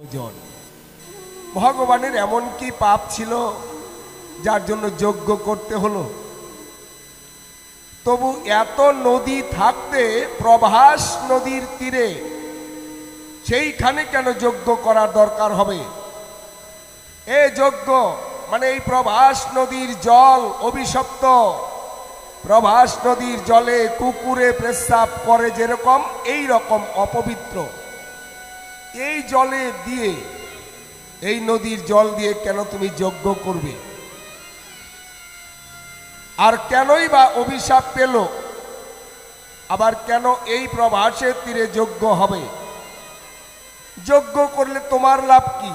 জন ভগবানের এমন কি পাপ ছিল যার জন্য যজ্ঞ করতে হলো? তবু এত নদী থাকতে প্রভাস নদীর তীরে সেইখানে কেন যজ্ঞ করার দরকার হবে? এই যজ্ঞ মানে এই প্রভাস নদীর জল অভিশপ্ত। প্রভাস নদীর জলে কুকুরে প্রস্রাব করে যেরকম, এই রকম অপবিত্র। এই জলে দিয়ে, এই নদীর জল দিয়ে কেন তুমি যজ্ঞ করবে? আর কেনই বা অভিশাপ পেল? আবার কেন এই প্রভাসের তীরে যজ্ঞ হবে? যজ্ঞ করলে তোমার লাভ কি?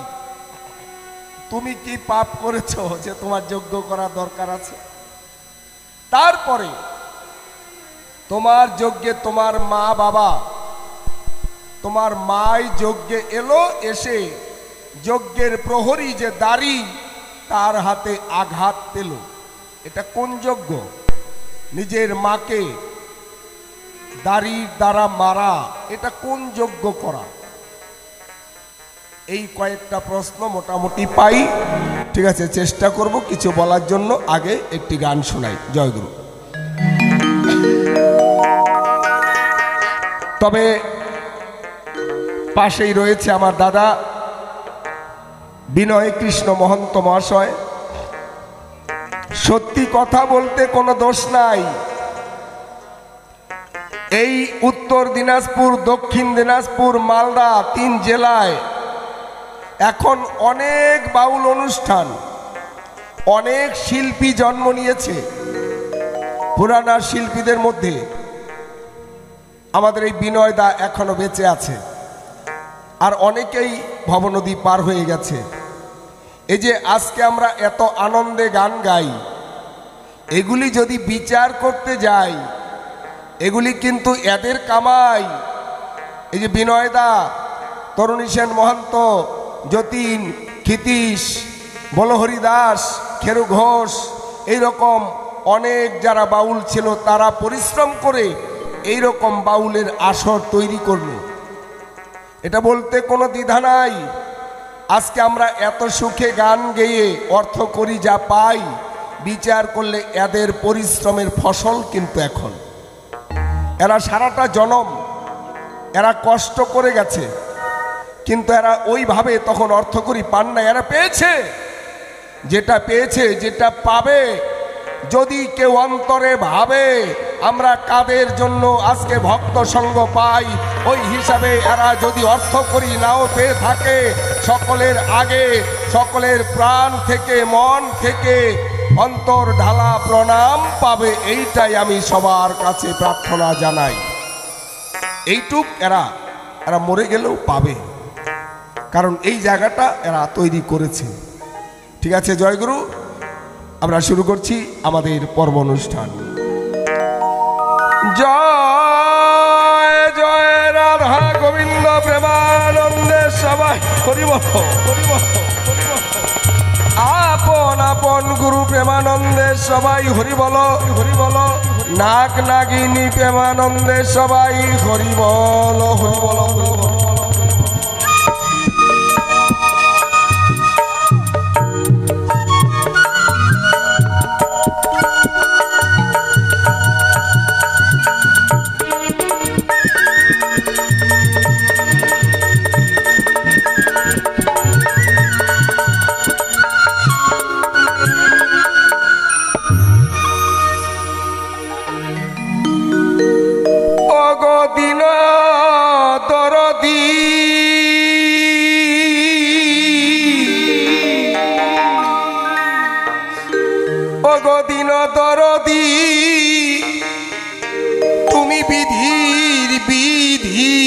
তুমি কি পাপ করেছো যে তোমার যজ্ঞ করার দরকার আছে? তারপরে তোমার যজ্ঞে তোমার মা বাবা, তোমার মাই যজ্ঞে এলো, এসে যজ্ঞের প্রহরী যে দাড়ি তার হাতে আঘাত পেল। এটা কোন যজ্ঞ? নিজের মাকে দাড়ির দ্বারা মারা, এটা কোন যজ্ঞ করা? এই কয়েকটা প্রশ্ন মোটামুটি পাই। ঠিক আছে, চেষ্টা করব কিছু বলার জন্য। আগে একটি গান শোনাই। জয়গুরু। তবে পাশেই রয়েছে আমার দাদা বিনয় কৃষ্ণ মহন্ত মহাশয়। সত্যি কথা বলতে কোনো দোষ নাই। এই উত্তর দিনাজপুর, দক্ষিণ দিনাজপুর, মালদা 3 জেলায় এখন অনেক বাউল অনুষ্ঠান, অনেক শিল্পী জন্ম নিয়েছে। পুরানা শিল্পীদের মধ্যে আমাদের এই বিনয় দা এখনো বেঁচে আছে, আর অনেকেই ভবনদী পার হয়ে গেছে। এই যে আজকে আমরা এত আনন্দে গান গাই, এগুলি যদি বিচার করতে যাই, এগুলি কিন্তু এদের কামাই। এই যে বিনয় দা, তরুণী সেন মহন্ত, যতীন, ক্ষিতীশ, বলহরি দাস, খেরু ঘোষ, এইরকম অনেক যারা বাউল ছিল তারা পরিশ্রম করে এইরকম বাউলের আসর তৈরি করল। এটা বলতে কোনো দ্বিধা নাই। আজকে আমরা এত সুখে গান গেয়ে অর্থ করি, যা পাই, বিচার করলে এদের পরিশ্রমের ফসল কিন্তু এখন। এরা সারাটা জনম এরা কষ্ট করে গেছে, কিন্তু এরা ওইভাবে তখন অর্থ করি পান না। এরা পেয়েছে, যেটা পেয়েছে, যেটা পাবে, যদি কেউ অন্তরে ভাবে আমরা কাদের জন্য আজকে ভক্ত সঙ্গ পাই, ওই হিসাবে এরা যদি অর্থ করি নাও পেয়ে থাকে, সকলের আগে সকলের প্রাণ থেকে, মন থেকে অন্তর ঢালা প্রণাম পাবে। এইটাই আমি সবার কাছে প্রার্থনা জানাই। এইটুক এরা মরে গেলেও পাবে, কারণ এই জায়গাটা এরা তৈরি করেছে। ঠিক আছে, জয়গুরু। আমরা শুরু করছি আমাদের পর্ব অনুষ্ঠান। জয় জয় রাধা গোবিন্দ প্রেমানন্দে সবাই করিব। আপন আপন গুরু প্রেমানন্দে সবাই হরি বল, হরি বল। নাগ নাগিনী প্রেমানন্দে সবাই হরি বল, হরি বল, হরি বল। তুমি বিধির বিধি,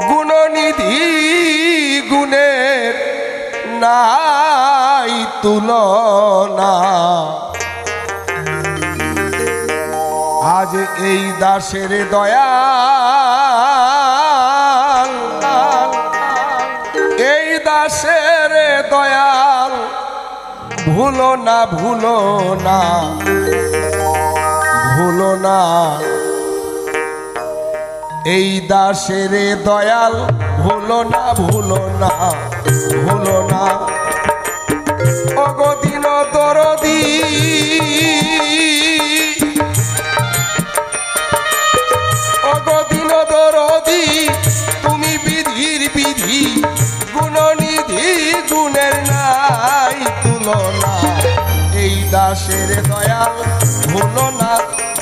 গুণনিধি, গুণের নাই তুলনা। আজ এই দাসের দয়াল, এই দাসের দয়াল ভুলো না, ভুলো না, ভুলো না। এই দাসের দয়াল ভুলো না ভুলো না ভুলো না ওগো দিন দরদি ওগো দিন দরদি তুমি বিধির বিধি গুণনিধি গুণের নাই তুলনা এই দাসের দয়াল ভুলো না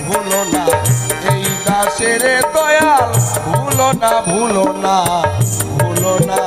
ভুলো না এই দাসের দয়াল ভুলো না ভুলো না ভুলো না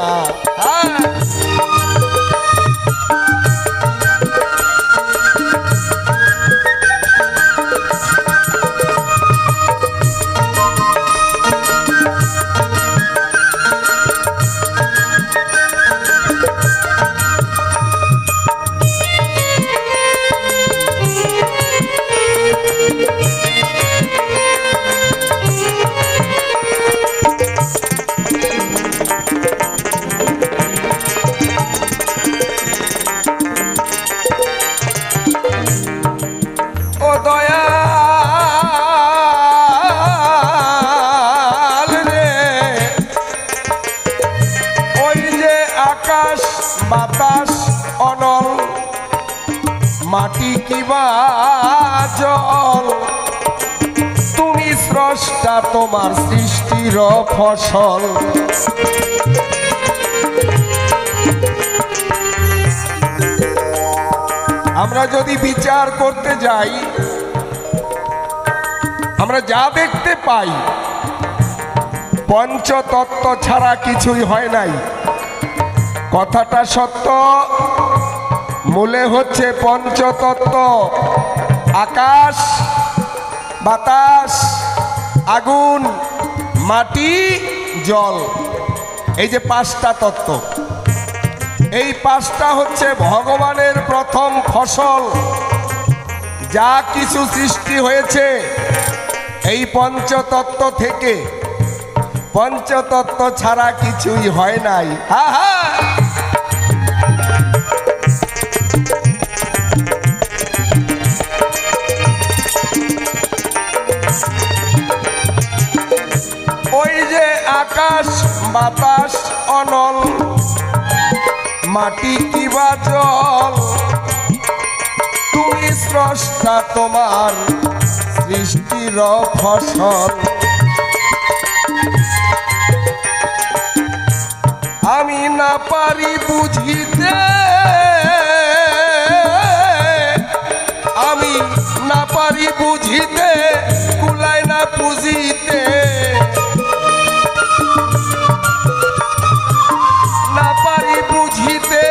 বাতাস অনল মাটি কিবা জল তুমি স্রষ্টা তোমার সৃষ্টির ফসল আমরা যদি বিচার করতে যাই আমরা যা দেখতে পাই পঞ্চতত্ত্ব ছাড়া কিছুই হয় নাই কথাটা সত্য মূলে হচ্ছে পঞ্চতত্ত্ব আকাশ বাতাস আগুন মাটি জল এই যে পাঁচটা তত্ত্ব এই পাঁচটা হচ্ছে ভগবানের প্রথম ফসল যা কিছু সৃষ্টি হয়েছে এই পঞ্চতত্ত্ব থেকে পঞ্চতত্ত্ব ছাড়া কিছুই হয় নাই ওই যে আকাশ বাতাস অনল মাটি কিবা জল তুমি স্রষ্টা তোমার সৃষ্টির ফসল আমি না পারি বুঝিতে আমি না পারি বুঝিতে কুলায় না পুজিতে না পারি বুঝিতে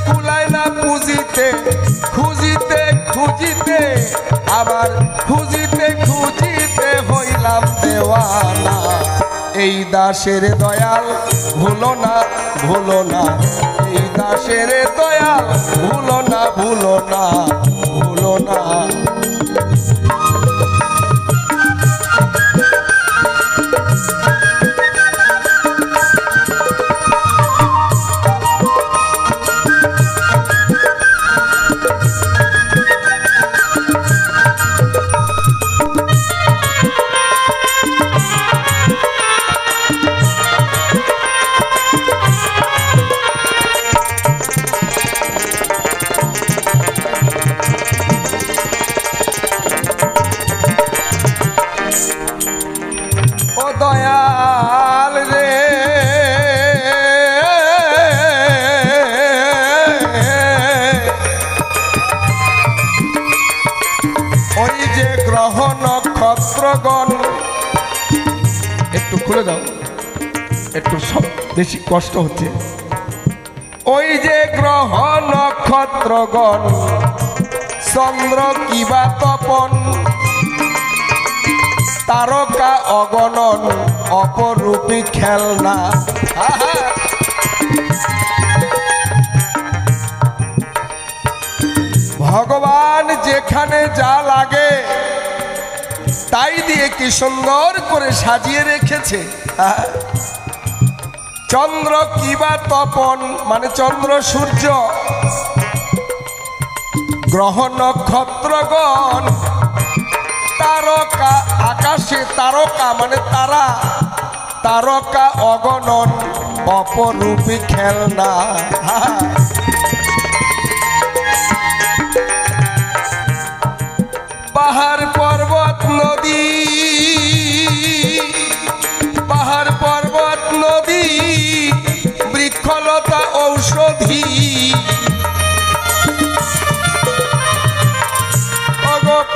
কুলায় না পুজিতে খুঁজিতে খুঁজিতে আবার খুঁজিতে খুঁজিতে হইলাম দেওয়ানা এই দাসের দয়াল ভুলো না ভুলো না এই দাসের দয়াল ভুলো না ভুলো না ভুলো না দয়াল রে ওই যে গ্রহ নক্ষত্রগণ একটু খুলে দাও একটু সব বেশি কষ্ট হচ্ছে ওই যে গ্রহ নক্ষত্রগণ চন্দ্র কিবা তপন তারকা অগণন অপরূপী খেলনা ভগবান যেখানে যা লাগে তাই দিয়ে কি সুন্দর করে সাজিয়ে রেখেছে চন্দ্র কিবা তপন মানে চন্দ্র সূর্য গ্রহ নক্ষত্রগণ তারকা আকাশে তারকা মানে তারা তারকা অগণন অপরূপী খেলনা। পাহাড় পর্বত নদী, পাহাড় পর্বত নদী, বৃক্ষলতা ঔষধি,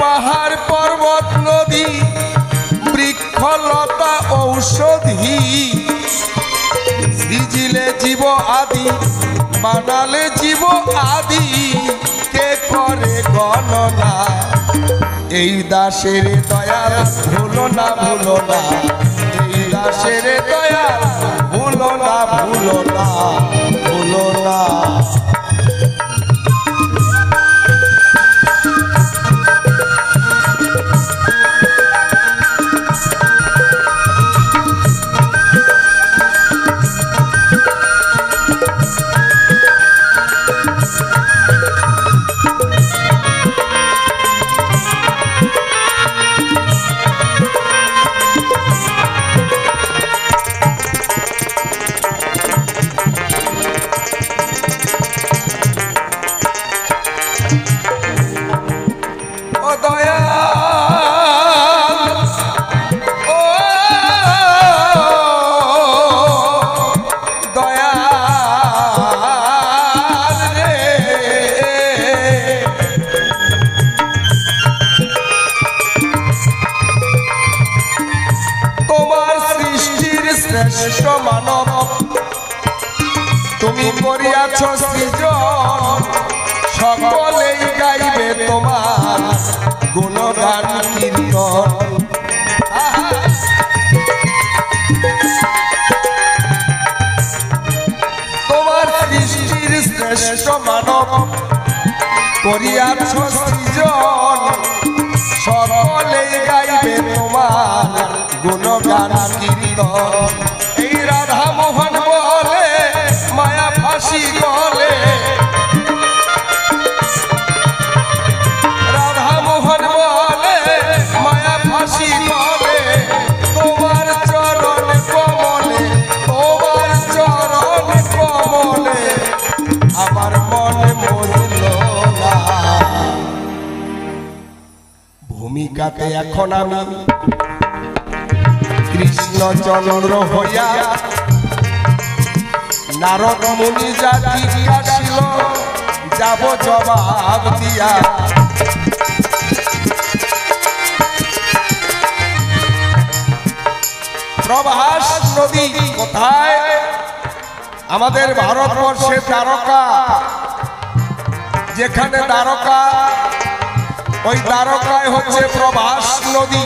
পাহাড় পর্বত নদী, বৃক্ষলতা ঔষধি, সৃজিলে জীব আদি, বানালে জীব আদি, কে করে গণনা। এই দাসের দয়াল ভুলো না ভুলো না, এই দাসের দয়াল ভুলো না ভুলো না ভুলো না। শ্রেষ্ঠ মানব তুমি করিয়াছ সৃজন, সকলেই গাইবে তোমার গুণগান কীর্তন। তোমার সৃষ্টির শ্রেষ্ঠ মানব করিয়াছ সৃজন, সকলেই গাইবে তোমার গুণগান কীর্তন। এই রাধা মোহন বলে মায়া ফাঁসি গলে, রাধা মোহন বলে মায়া ফাঁসি গলে, তোমার চরণ কমলে, তোমার চরণ কমলে আমার মনে মরিল না। ভূমিকাতে এখন আমি কৃষ্ণচন্দ্র হইয়া, নারদ মুনি যা জিজ্ঞাসিল যাব জবাব দিয়া। প্রভাস নদী কোথায়? আমাদের ভারতবর্ষে দ্বারকা, যেখানে দ্বারকা, ওই দ্বারকায় হচ্ছে প্রভাস নদী।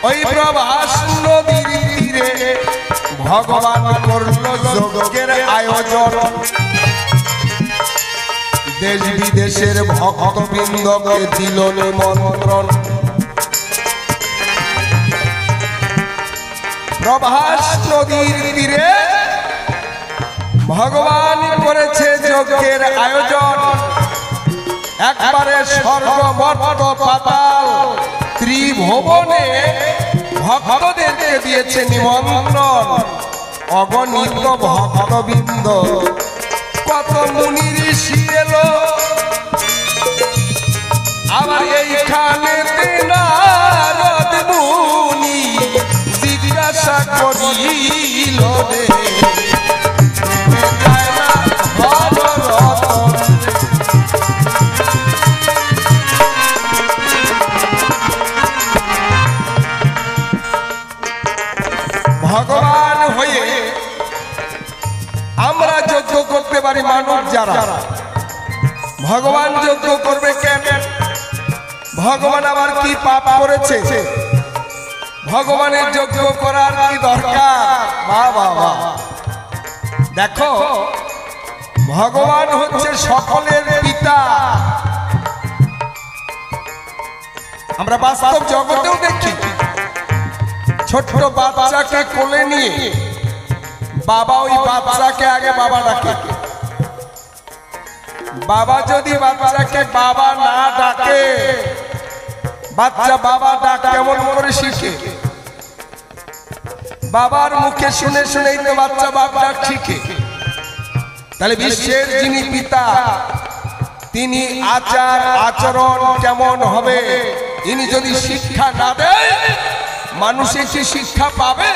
ওই প্রভাস নদীর তীরে ভগবান করল যজ্ঞের আয়োজন। দেশ বিদেশের ভক্তবৃন্দকে দিল নিমন্ত্রণ। প্রভাস নদীর তীরে ভগবান করেছে যজ্ঞের আয়োজন। একবারে স্বর্গ মর্ত পাতাল ত্রিভুবনে ভক্তদেরকে দিয়েছে নিমন্ত্রণ। অগণিত ভক্তবৃন্দ, কত মুনি ঋষি এলো, আবার এইখানে নারদ মুনি জিজ্ঞাসা করিল রে, ভগবান হয়ে আমরা যজ্ঞ করতে পারি। মানুষ যারা ভগবান যজ্ঞ করবে কেন? ভগবান আবার কি পাপ করেছে? ভগবানের যজ্ঞ করার কি দরকার? বাবা বাবা, দেখো ভগবান হচ্ছে সকলের পিতা। আমরা বাস্তব জগতেও দেখি, ছোট্ট বাচ্চাকে কোলে নিয়ে বাবা ওই বাচ্চাকে আগে বাবা ডাকে। বাবা যদি বাচ্চাকে বাবা না ডাকে, বাচ্চা বাবা ডাক কেমন করে শিখে? বাবার মুখে শুনে শুনেই তো বাচ্চা বাপ ডাক শিখে। তাহলে বিশ্বের যিনি পিতা, তিনি আচার আচরণ কেমন হবে ইনি যদি শিক্ষা না দেয়, মানুষে কি শিক্ষা পাবে?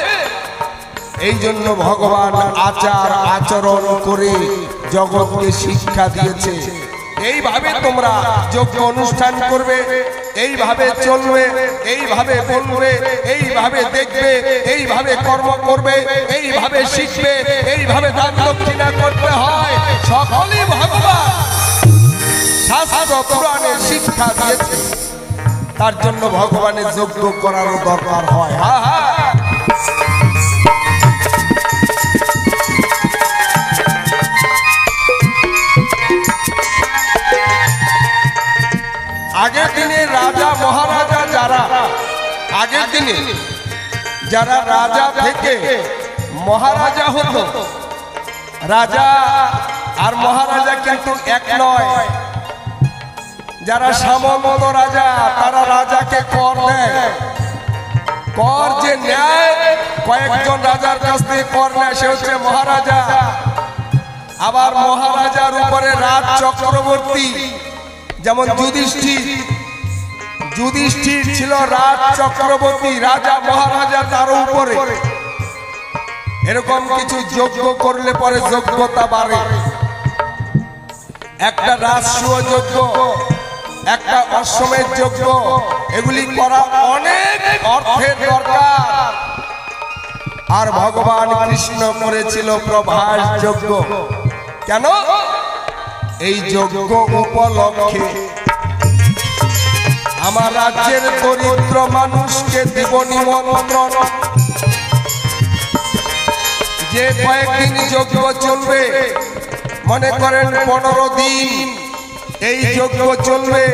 এই জন্য ভগবান আচার আচরণ করে জগৎকে শিক্ষা দিয়েছে। এইভাবে তোমরা যজ্ঞ অনুষ্ঠান করবে, এইভাবে চলবে, এইভাবে বলবে, এইভাবে দেখবে, এইভাবে কর্ম করবে, এইভাবে শিখবে, এইভাবে দান দক্ষিণা করতে হয়। সকলেই ভগবান শাস্ত্র পুরাণে শিক্ষা দিয়েছে। তার জন্য ভগবানের যজ্ঞ করারও দরকার হয়। আগের দিনে রাজা মহারাজা যারা, আগের দিনে যারা রাজা থেকে মহারাজা হতো, রাজা আর মহারাজা কিন্তু এক নয়। যারা সামন্ত রাজা তারা রাজাকে কর দেয়, কর যে নেয় কয়েকজন রাজার কাছ থেকে কর নেয়, সে হচ্ছে মহারাজা। আবার মহারাজার উপরে রাজ চক্রবর্তী, যেমন যুধিষ্ঠির ছিল রাজ চক্রবর্তী, রাজা মহারাজা তার উপরে। এরকম কিছু যজ্ঞ করলে পরে যোগ্যতা বাড়ে। একটা রাজসূয় যজ্ঞ, একটা অশ্বমেধ যজ্ঞ, এগুলি করা অনেক অর্থের দরকার। আর ভগবান কৃষ্ণ করেছিল প্রভাস যজ্ঞ। কেন? এই যজ্ঞ উপলক্ষে আমার রাজ্যের দরিদ্র মানুষকে দিব নিমন্ত্রণ। যে কয়েকদিন যজ্ঞ চলবে, মনে করেন 15 দিন এই যজ্ঞ চলবে।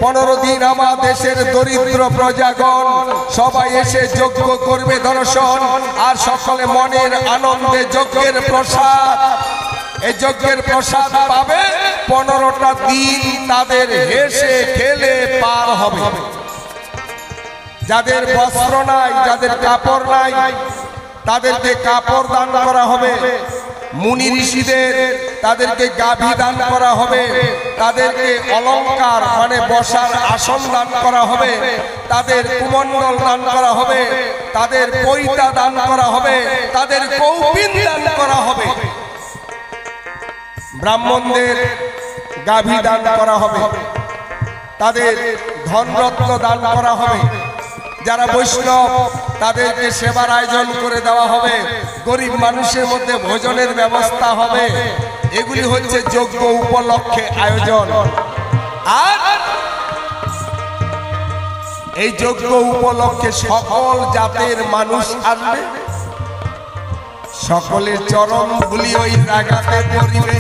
15 দিন আমার দেশের দরিদ্র প্রজাগণ সবাই এসে যজ্ঞ করবে দর্শন, আর সকলে মনের আনন্দে যজ্ঞের প্রসাদ, এই যজ্ঞের প্রসাদ পাবে। 15টা দিন তাদের হেসে খেলে পার হবে। যাদের বস্ত্র নাই, যাদের কাপড় নাই, তাদেরকে কাপড় দান করা হবে। মুনি ঋষিদের তাদেরকে গাভী দান করা হবে, তাদেরকে অলংকার মানে বসার আসন দান করা হবে, তাদের কুমণ্ডল দান করা হবে, তাদের পৈতা দান করা হবে, তাদের কৌপিন দান করা হবে। ব্রাহ্মণদের গাভী দান করা হবে, তাদের ধনরত্ন দান করা হবে। যারা বৈষ্ণব তাদেরকে সেবার আয়োজন করে দেওয়া হবে। গরিব মানুষের মধ্যে ভোজনের ব্যবস্থা হবে। এগুলি হচ্ছে যজ্ঞ উপলক্ষে আয়োজন। আর এই যজ্ঞ উপলক্ষে সকল জাতের মানুষ আসবে, সকলের চরণ ধুলি ওই জায়গাতে পড়িবে।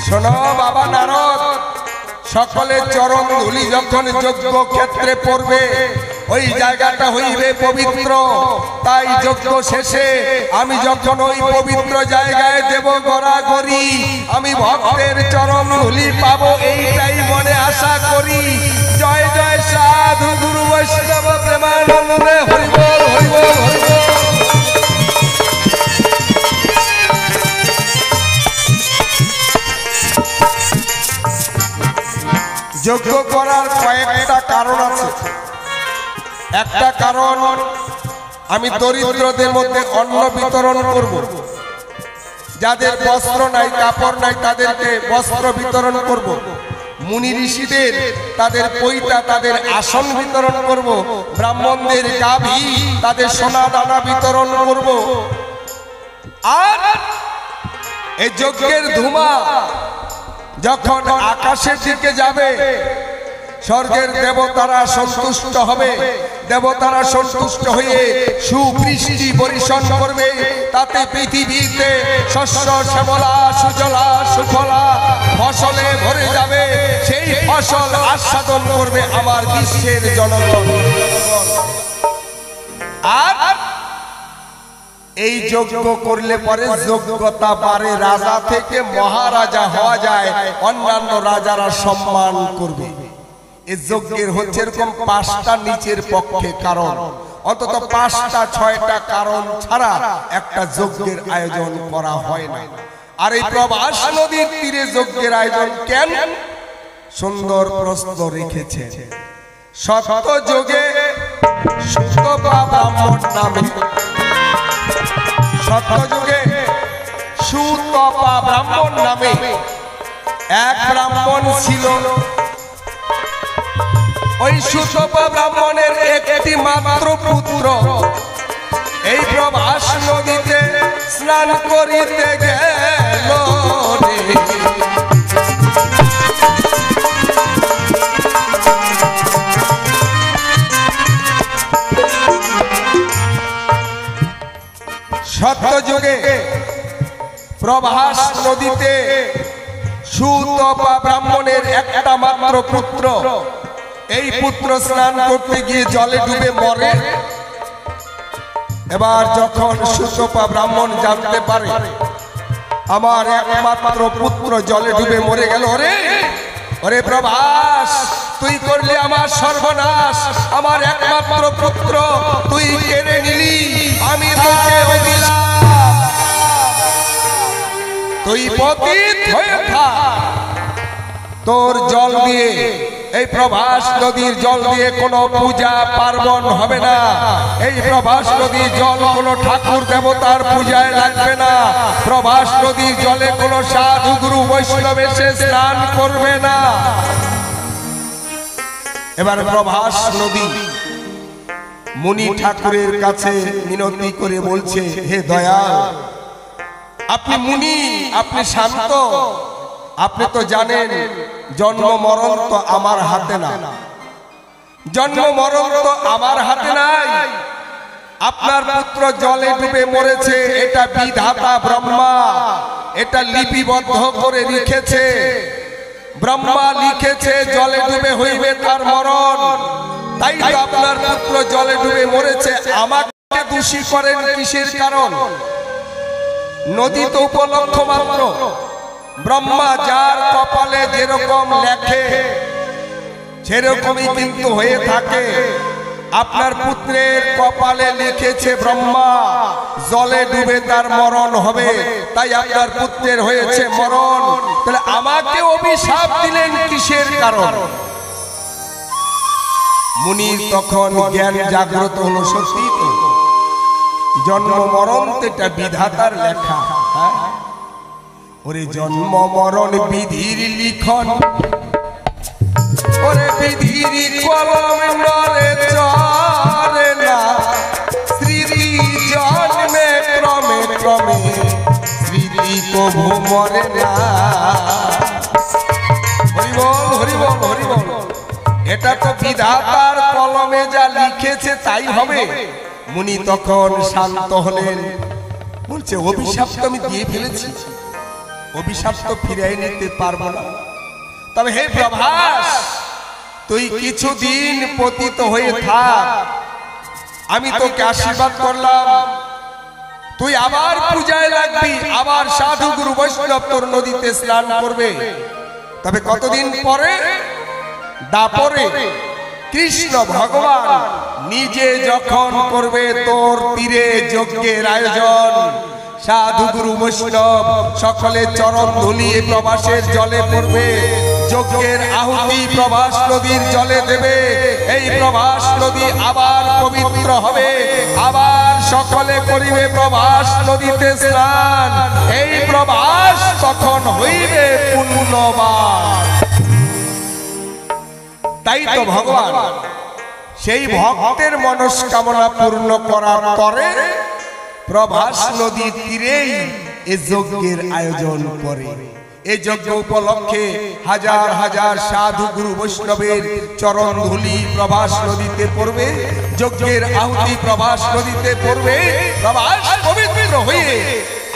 শোনো বাবা নারদ, সকলের চরণ ধুলি যখন যজ্ঞ ক্ষেত্রে পড়বে, ওই জায়গাটা হইবে পবিত্র। তাই যজ্ঞ শেষে আমি যখন ওই পবিত্র জায়গায় দেব গড়াগড়ি, আমি ভক্তের চরণ ধুলি পাবো, এইটাই মনে আশা করি। জয় জয় সাধু গুরু বৈষ্ণব প্রেমানন্দে, হরি বল হরি বল হরি বল। যজ্ঞ করার কয়েকটা কারণ আছে। একটা কারণ, আমি দরিদ্রদের মধ্যে অন্ন বিতরণ করব। যাদের বস্ত্র নাই, কাপড় নাই, তাদেরকে বস্ত্র বিতরণ করব। মুনি ঋষিদের তাদের পৈতা, তাদের আসন বিতরণ করব। ব্রাহ্মণদের গাভী, তাদের সোনা দানা বিতরণ করব। আর এই যজ্ঞের ধুমা যখন আকাশের দিকে যাবে, স্বর্গের দেবতারা সন্তুষ্ট হবে। দেবতারা সন্তুষ্ট হয়ে সুবৃষ্টি বর্ষণ করবে। তাতে পৃথিবীতে শস্য শ্যামলা সুজলা সুফলা ফসলে ভরে যাবে। সেই ফসল আস্বাদন করবে আমার বিশ্বের জনগণ। আর এই যজ্ঞ করলে পরে যোগ্যতা বাড়ে, রাজা থেকে মহারাজা হওয়া যায়, অন্যান্য রাজারা সম্মান করবে। এই যজ্ঞের হচ্ছে এরকম 5টা নিচের পক্ষে কারণ। অন্তত 5টা 6টা কারণ ছাড়া একটা যজ্ঞের আয়োজন করা হয় না। আর এই প্রভাস নদীর তীরে যজ্ঞের আয়োজন কেন? সুন্দর প্রশ্ন রেখেছে। সত্য যুগে সুতপা ব্রাহ্মণ নামে, সত্য যুগে সুতপা ব্রাহ্মণ নামে এক ব্রাহ্মণ ছিল। ওই সুতপা ব্রাহ্মণের একটি মাত্র পুত্র এই প্রভাস নদীতে স্নান করিতে গেল রে। সত্যযুগে প্রভাস নদীতে সুতপা ব্রাহ্মণের একটা মাত্র পুত্র, এই পুত্র স্নান করতে গিয়ে জলে ডুবে মরে। এবার যখন সুতপা ব্রাহ্মণ জানতে পারে আমার একমাত্র পুত্র জলে ডুবে মরে গেল, ওরে প্রভাস তুই করলি আমার সর্বনাশ, আমার একমাত্র পুত্র তুই কেড়ে নিলি, আমি তোকে দিলাম, তুই পতিত হয়ে থাক। তোর জল দিয়ে, এই প্রভাস নদীর জল দিয়ে কোনো পূজা পার্বণ হবে না। এই প্রভাস নদীর জল কোনো ঠাকুর দেবতার পূজায় লাগবে না। প্রভাস নদীর জলে কোনো সাধু গুরু বৈষ্ণব এসে স্নান করবে না। এবার প্রভাস নদী মুনি ঠাকুরের কাছে মিনতি করে বলছে, হে দয়াল, আপনি মুনি, আপনি শান্ত, আপনি তো জানেন জন্ম মরণ তো আমার হাতে না, জন্ম মরণ তো আমার হাতে নাই। আপনার পুত্র জলে ডুবে মরেছে, এটা বিধাতা ব্রহ্মা এটা লিপিবদ্ধ করে লিখেছে। ব্রহ্মা লিখেছে জলে ডুবে হইবে তার মরণ, তাই তো আপনার পুত্র জলে ডুবে মরেছে। আমাকে দোষী করেন কিসের কারণ? নদী তো উপলক্ষ মাত্র, ব্রহ্মা যার কপালে যেরকম লেখে সেরকমই কিন্তু হয়ে থাকে। আপনার পুত্রের কপালে লিখেছে ব্রহ্মা জলে ডুবে তার মরণ হবে, তাই আপনার পুত্রের হয়েছে মরণ। তাহলে আমাকে অভিশাপ দিলেন কিসের কারণ? মুনির তখন জ্ঞান জাগ্রত হলো, সত্যি তো জন্ম মরণ তো এটা বিধাতার লেখা। ওরে জন্ম মরণ বিধির লিখন, ওরে বিধির কলম নরে চলে না, স্মৃতি জন্মে ক্রমে ক্রমে স্মৃতি কভু মরে না। হরিবল হরিবল হরিবল, এটা তো বিধাতার কলমে যা লিখেছে তাই হবে। মুনি তখন শান্ত হলেন, বলছে অভিশাপ তো আমি দিয়ে ফেলেছি, অভিশাপ তো ফিরিয়ে নিতে পারবো না। তবে হে প্রভাস, তুই কিছুদিন পতিত হয়ে থাক, আমি তোকে আশীর্বাদ করলাম, তুই আবার পূজায় লাগবি, আবার সাধু গুরু বৈষ্ণব তোর নদীতে স্নান করবে। তবে কতদিন পরে? দাপরে কৃষ্ণ ভগবান নিজে যখন করবে তোর তীরে যজ্ঞের আয়োজন, সাধু গুরু বৈষ্ণব সকলে চরণ ধুলিয়ে প্রভাসের জলে পড়বে, যজ্ঞের আহুতি প্রভাস নদীর জলে দেবে। এই প্রভাস নদী আবার পবিত্র হবে, আবার সকলে করিবে প্রভাস নদীতে স্নান। এই প্রভাস তখন হইবে পুণ্যবান। তাই তো ভগবান সেই ভক্তের মনস্কামনা পূর্ণ করার পরে প্রভাস নদীর তীরেই এই যজ্ঞের আয়োজন করে। এই যজ্ঞ উপলক্ষে হাজার হাজার সাধু গুরু বৈষ্ণবের চরণ ধুলি প্রভাস নদীতে পড়বে, যজ্ঞের আহুতি প্রভাস নদীতে পড়বে। প্রভাস পবিত্র হয়ে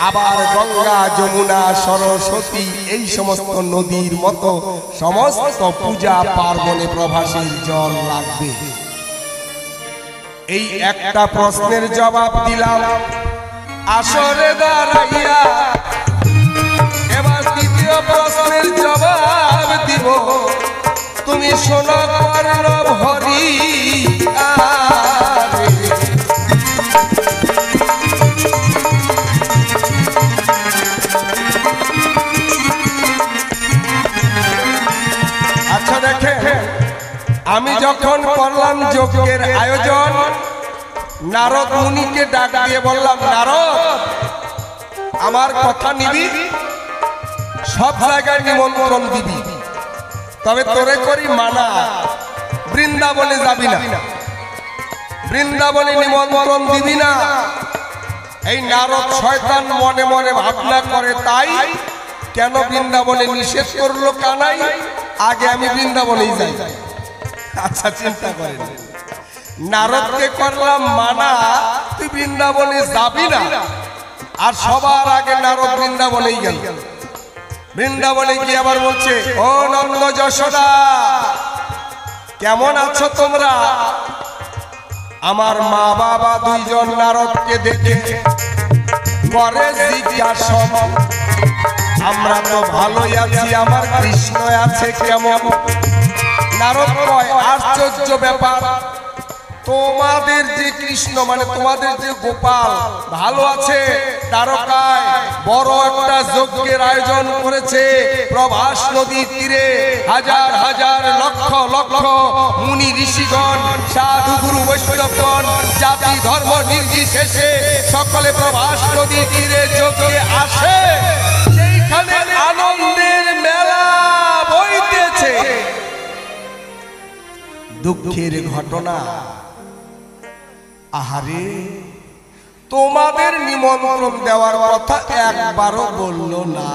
আবার গঙ্গা যমুনা সরস্বতী এই সমস্ত নদীর মতো সমস্ত পূজা পার্বণে প্রভাসের জল লাগবে। এই একটা প্রশ্নের জবাব দিলাম আসরে দাঁড়াইয়া, এবার দ্বিতীয় প্রশ্নের জবাব দিব। তুমি শোনো কর্ণ ভরি যখন করলাম যজ্ঞের আয়োজন, নারদ মুনিকে ডাক দিয়ে বললাম, নারদ আমার কথা নিবি, সব জায়গায় নিমন্ত্রণ দিবি, তবে তোরে করি মানা, বৃন্দাবনে যাবি না, বৃন্দাবনে নিমন্ত্রণ দিবি না। এই নারদ শয়তান মনে মনে ভাবনা করে, তাই কেন বৃন্দাবনে নিষেধ করলো কানাই, আগে আমি বৃন্দাবনেই যাই। আচ্ছা চিন্তা করেন, নারদকে করলাম মানা তুই বৃন্দাবনে যাবি না, আর সবার আগে নারদ বৃন্দাবনেই গেল। বৃন্দাবনে গিয়ে আবার বলছে, ও নন্দ যশোদা কেমন আছো তোমরা? আমার মা বাবা দুইজন নারদকে দেখে করে জিজ্ঞাসা, আমরা তো ভালোই আছি, আমার কৃষ্ণ আছে কেমন? নারদ কয়, আশ্চর্য ব্যাপার, তোমাদের যে কৃষ্ণ মানে তোমাদের যে গোপাল ভালো আছে, দ্বারকায় বড় একটা যজ্ঞের আয়োজন করেছে, প্রভাস নদীর তীরে হাজার হাজার লক্ষ লক্ষ মুনি ঋষিগণ, সাধু গুরু বৈষ্ণবগণ, জাতি ধর্ম নির্বিশেষে সকলে প্রভাস নদীর তীরে যজ্ঞে আসে, সেইখানে আনন্দের মেলা বইতেছে। দুঃখের ঘটনা, আহারে তোমাদের নিমন্ত্রণ দেওয়ার কথা একবারও বলল না।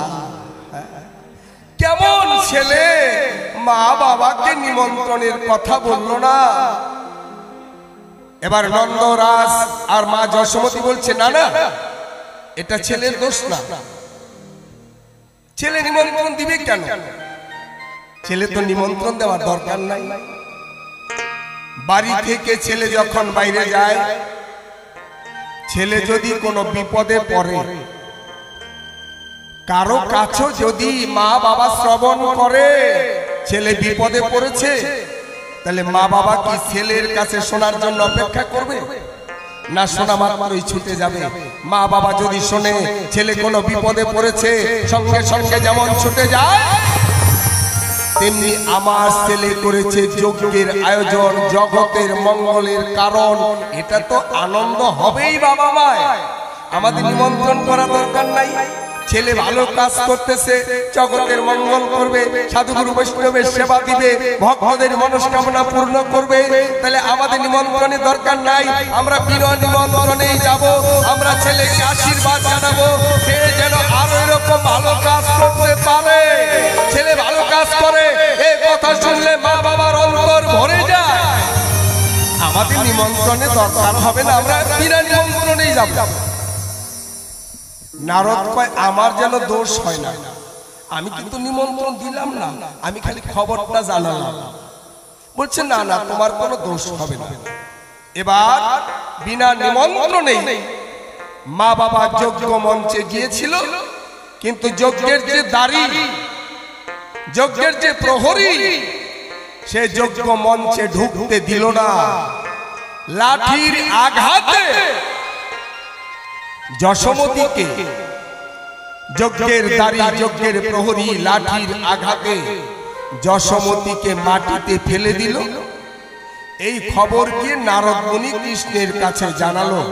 কেমন ছেলে মা বাবাকে নিমন্ত্রণের কথা বলল না। এবার নন্দরাজ আর মা যশোমতী বলছে, না না এটা ছেলের দোষ না, ছেলে নিমন্ত্রণ দিবে কেন? ছেলে তো নিমন্ত্রণ দেওয়ার দরকার নাই। বাড়ি থেকে ছেলে যখন বাইরে যায়, ছেলে যদি কোনো বিপদে পড়ে, কারো কাছে যদি মা বাবা শ্রবণ করে ছেলে বিপদে পড়েছে, তাহলে মা বাবা কি ছেলের কাছে শোনার জন্য অপেক্ষা করবে? না, শোনা মাত্রই ছুটে যাবে। মা বাবা যদি শোনে ছেলে কোনো বিপদে পড়েছে, সঙ্গে সঙ্গে যেমন ছুটে যায়, তেমনি আমার ছেলে করেছে যজ্ঞের আয়োজন, জগতের মঙ্গলের কারণ, এটা তো আনন্দ হবেই বাবা মায়, আমাদের নিমন্ত্রণ করা দরকার নাই। ছেলে ভালো কাজ করতেছে, জগতের মঙ্গল করবে, সাধুগুরু বৈষ্ণবের সেবা দিবে, ভক্তদের মনস্কামনা পূর্ণ করবে, তাহলে আমাদের নিমন্ত্রণের দরকার নাই। আমরা বিনা নিমন্ত্রণেই যাব, আমরা ছেলেকে আশীর্বাদ জানাবো, সে যেন আরো এরকম ভালো কাজ করতে পারে। ছেলে ভালো কাজ করে, এই কথা শুনলে মা বাবার অন্তর ভরে যায়। আমাদের নিমন্ত্রণের দরকার হবে না, আমরা বিনা নিমন্ত্রণেই যাব। নারদ কয়, আমার যেন দোষ হয় না, আমি কিন্তু নিমন্ত্রণ দিলাম না, আমি খালি খবরটা জানালাম। বলছে, না না তোমার কোনো দোষ হবে না। এবার বিনা নিমন্ত্রণেই মা বাবা যজ্ঞ মঞ্চে গিয়েছিল, কিন্তু যজ্ঞের যে দাঁড়ি, যজ্ঞের যে প্রহরী, সে যজ্ঞ মঞ্চে ঢুকতে দিল না। লাঠির আঘাতে যশোমতীকে, যজ্ঞের দাঁড়ি যজ্ঞের প্রহরী লাঠির আঘাতে যশোমতীকে মাটিতে ফেলে দিল। এই খবর গিয়ে নারদ মুনি কৃষ্ণের কাছে জানালো।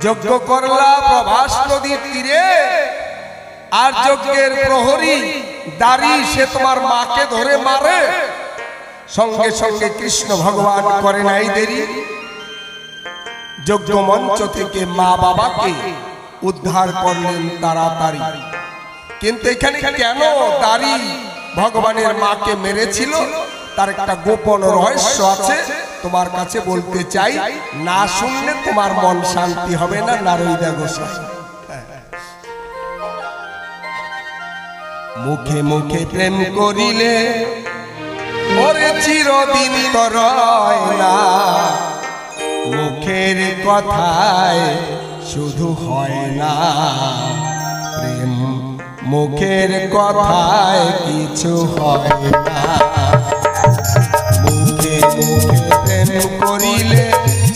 যজ্ঞ করলা প্রভাস নদীর তীরে, আর যজ্ঞের প্রহরী দাঁড়ি সে তোমার মাকে ধরে মারে। সঙ্গে সঙ্গে কৃষ্ণ ভগবান করে নাই দেরি, যজ্ঞ মঞ্চ থেকে মা বাবাকে উদ্ধার করলেন তাড়াতাড়ি। কিন্তু এখানে কেন দাঁড়ি ভগবানের মাকে মেরেছিল, তার একটা গোপন রহস্য আছে, তোমার কাছে বলতে চাই, না শুনলে তোমার মন শান্তি হবে না। নারদা গোসাই মুখে মুখে প্রেম করিলে ওরে চিরদিন তো রয় না, মুখের কথায় শুধু হয় না প্রেম, মুখের কথায় কিছু হয় না। মুখে মুখে প্রেম করিলে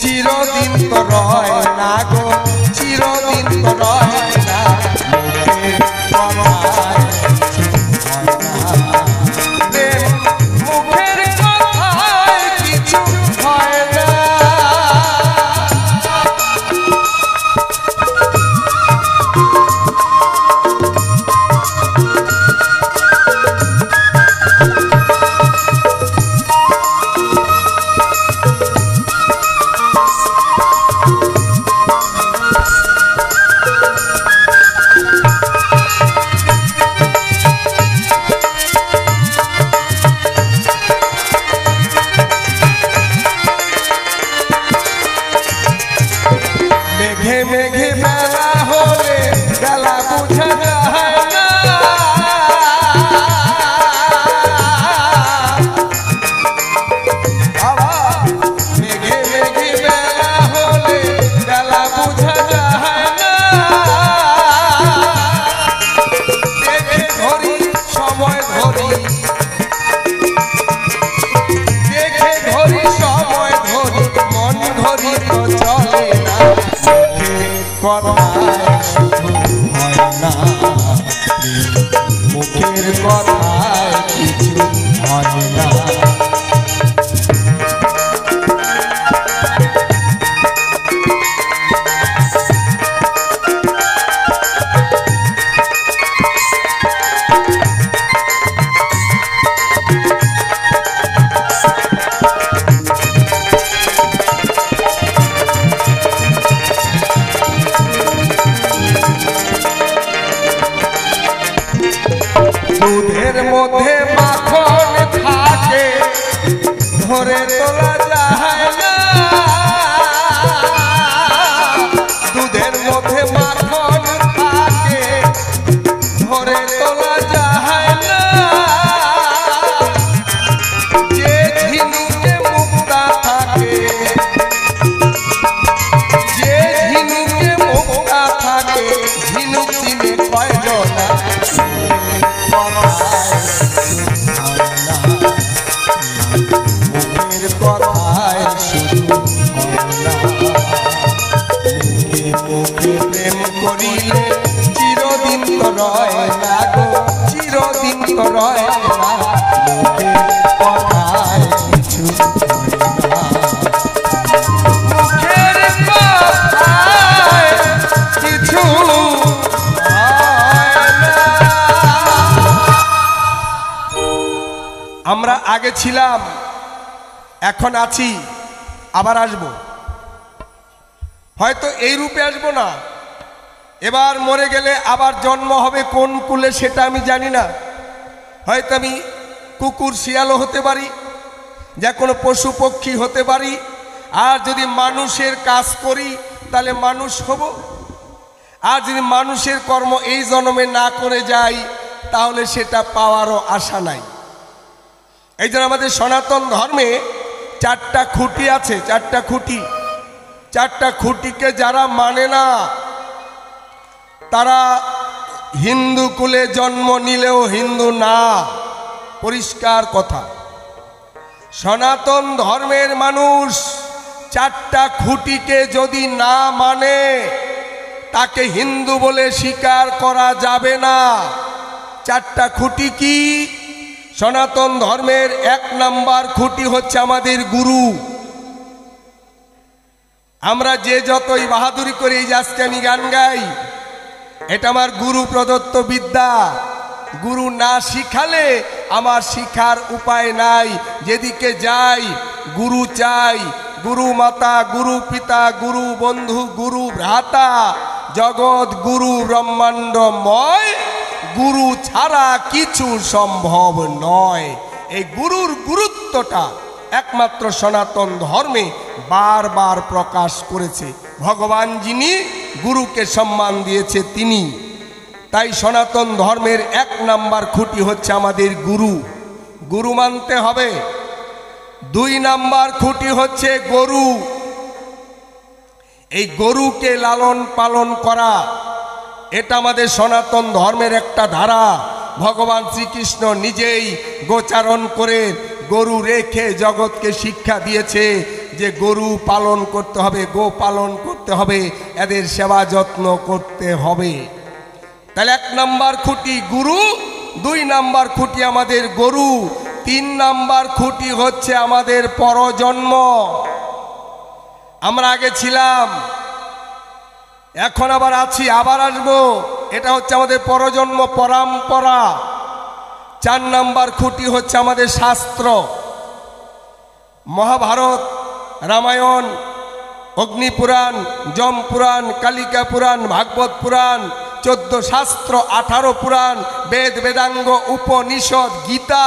চিরদিন তো রয় না গো, চিরদিন তো রয় না, মুখের কথায় কিছু হয় না প্রেম, মুখের কথায় মেঘে মেঘে বেলা হলে বেলা বুঝা যায় না, মেঘে মেঘে বেলা হলে বেলা বুঝা যায় না, দেখে ধরি সময় ধরি, দেখে ধরি সময় ধরি, মন ধরি তো চলে না, কথায় শুধু হয় না, মুখের কথায় কিছু হয় না। দুধের মধ্যে মাখন থাকে ধরে তোলা যায় না, দুধের মধ্যে মাখন থাকে ধরে তোলা যায় না, যে ঝিনুকে মুক্তা থাকে, যে ঝিনুকে মুক্তা থাকে, ঝিনুক চিনে কয়জনা, মুখের কথায় শুধু মুখে প্রেম করিলে চিরদিন তো রয় না গো, চিরদিন তো রয় না, মুখের কথায় কিছু মুখের কথায় কিছু। আমরা আগে ছিলাম, এখন আছি, আবার আসব, হয়তো এই রূপে আসব না, এবার মরে গেলে আবার জন্ম হবে কোন কুলে সেটা আমি জানি না, হয়তো আমি কুকুর শিয়ালও হতে পারি, যে কোনো পশু পক্ষী হতে পারি, আর যদি মানুষের কাজ করি তাহলে মানুষ হব, আর যদি মানুষের কর্ম এই জন্মে না করে যাই তাহলে সেটা পাওয়ারও আশা নাই। এই জন্য আমাদের সনাতন ধর্মে চারটা খুঁটি আছে, চারটা খুঁটি, চারটা খুঁটিকে যারা মানে না তারা হিন্দু কুলে জন্ম নিলেও হিন্দু না, পরিষ্কার কথা। সনাতন ধর্মের মানুষ চারটা খুঁটিকে যদি না মানে তাকে হিন্দু বলে স্বীকার করা যাবে না। চারটা খুঁটি কি? সনাতন ধর্মের এক নাম্বার খুঁটি হচ্ছে আমাদের গুরু। আমরা যে যতই বাহাদুরি করি, এই যে আজকে আমি গান গাই, এটা আমার গুরু প্রদত্ত বিদ্যা। গুরু না শিখালে আমার শিখার উপায় নাই। যেদিকে যাই গুরু চাই, গুরু মাতা, গুরু পিতা, গুরু বন্ধু, গুরু ভ্রাতা, জগৎ গুরু ব্রহ্মাণ্ডময়, গুরু ছাড়া কিছু সম্ভব নয়। এই গুরুর গুরুত্বটা একমাত্র সনাতন ধর্মে বারবার প্রকাশ করেছে। ভগবান যিনি গুরুকে সম্মান দিয়েছে তিনি। তাই সনাতন ধর্মের এক নাম্বার খুঁটি হচ্ছে আমাদের গুরু। গুরু মানতে হবে। দুই নাম্বার খুঁটি হচ্ছে গরু। এই গরুকে লালন পালন করা, এটা আমাদের সনাতন ধর্মের একটা ধারা। ভগবান শ্রীকৃষ্ণ নিজেই গোচারণ করে গরু রেখে জগৎকে শিক্ষা দিয়েছে যে গরু পালন করতে হবে, গো পালন করতে হবে, এদের সেবা যত্ন করতে হবে। তাহলে এক নাম্বার খুঁটি গুরু, দুই নাম্বার খুঁটি আমাদের গরু, তিন নাম্বার খুঁটি হচ্ছে আমাদের পরজন্ম। আমরা আগে ছিলাম, এখন আবার আছি, আবার আসবো। এটা হচ্ছে আমাদের পরজন্ম, পরম্পরা। চার নাম্বার খুঁটি হচ্ছে আমাদের শাস্ত্র। মহাভারত, রামায়ণ, অগ্নিপুরাণ, যমপুরাণ, কালিকা পুরাণ, ভাগবত পুরাণ, 14 শাস্ত্র, 18 পুরাণ, বেদ, বেদাঙ্গ, উপনিষদ, গীতা,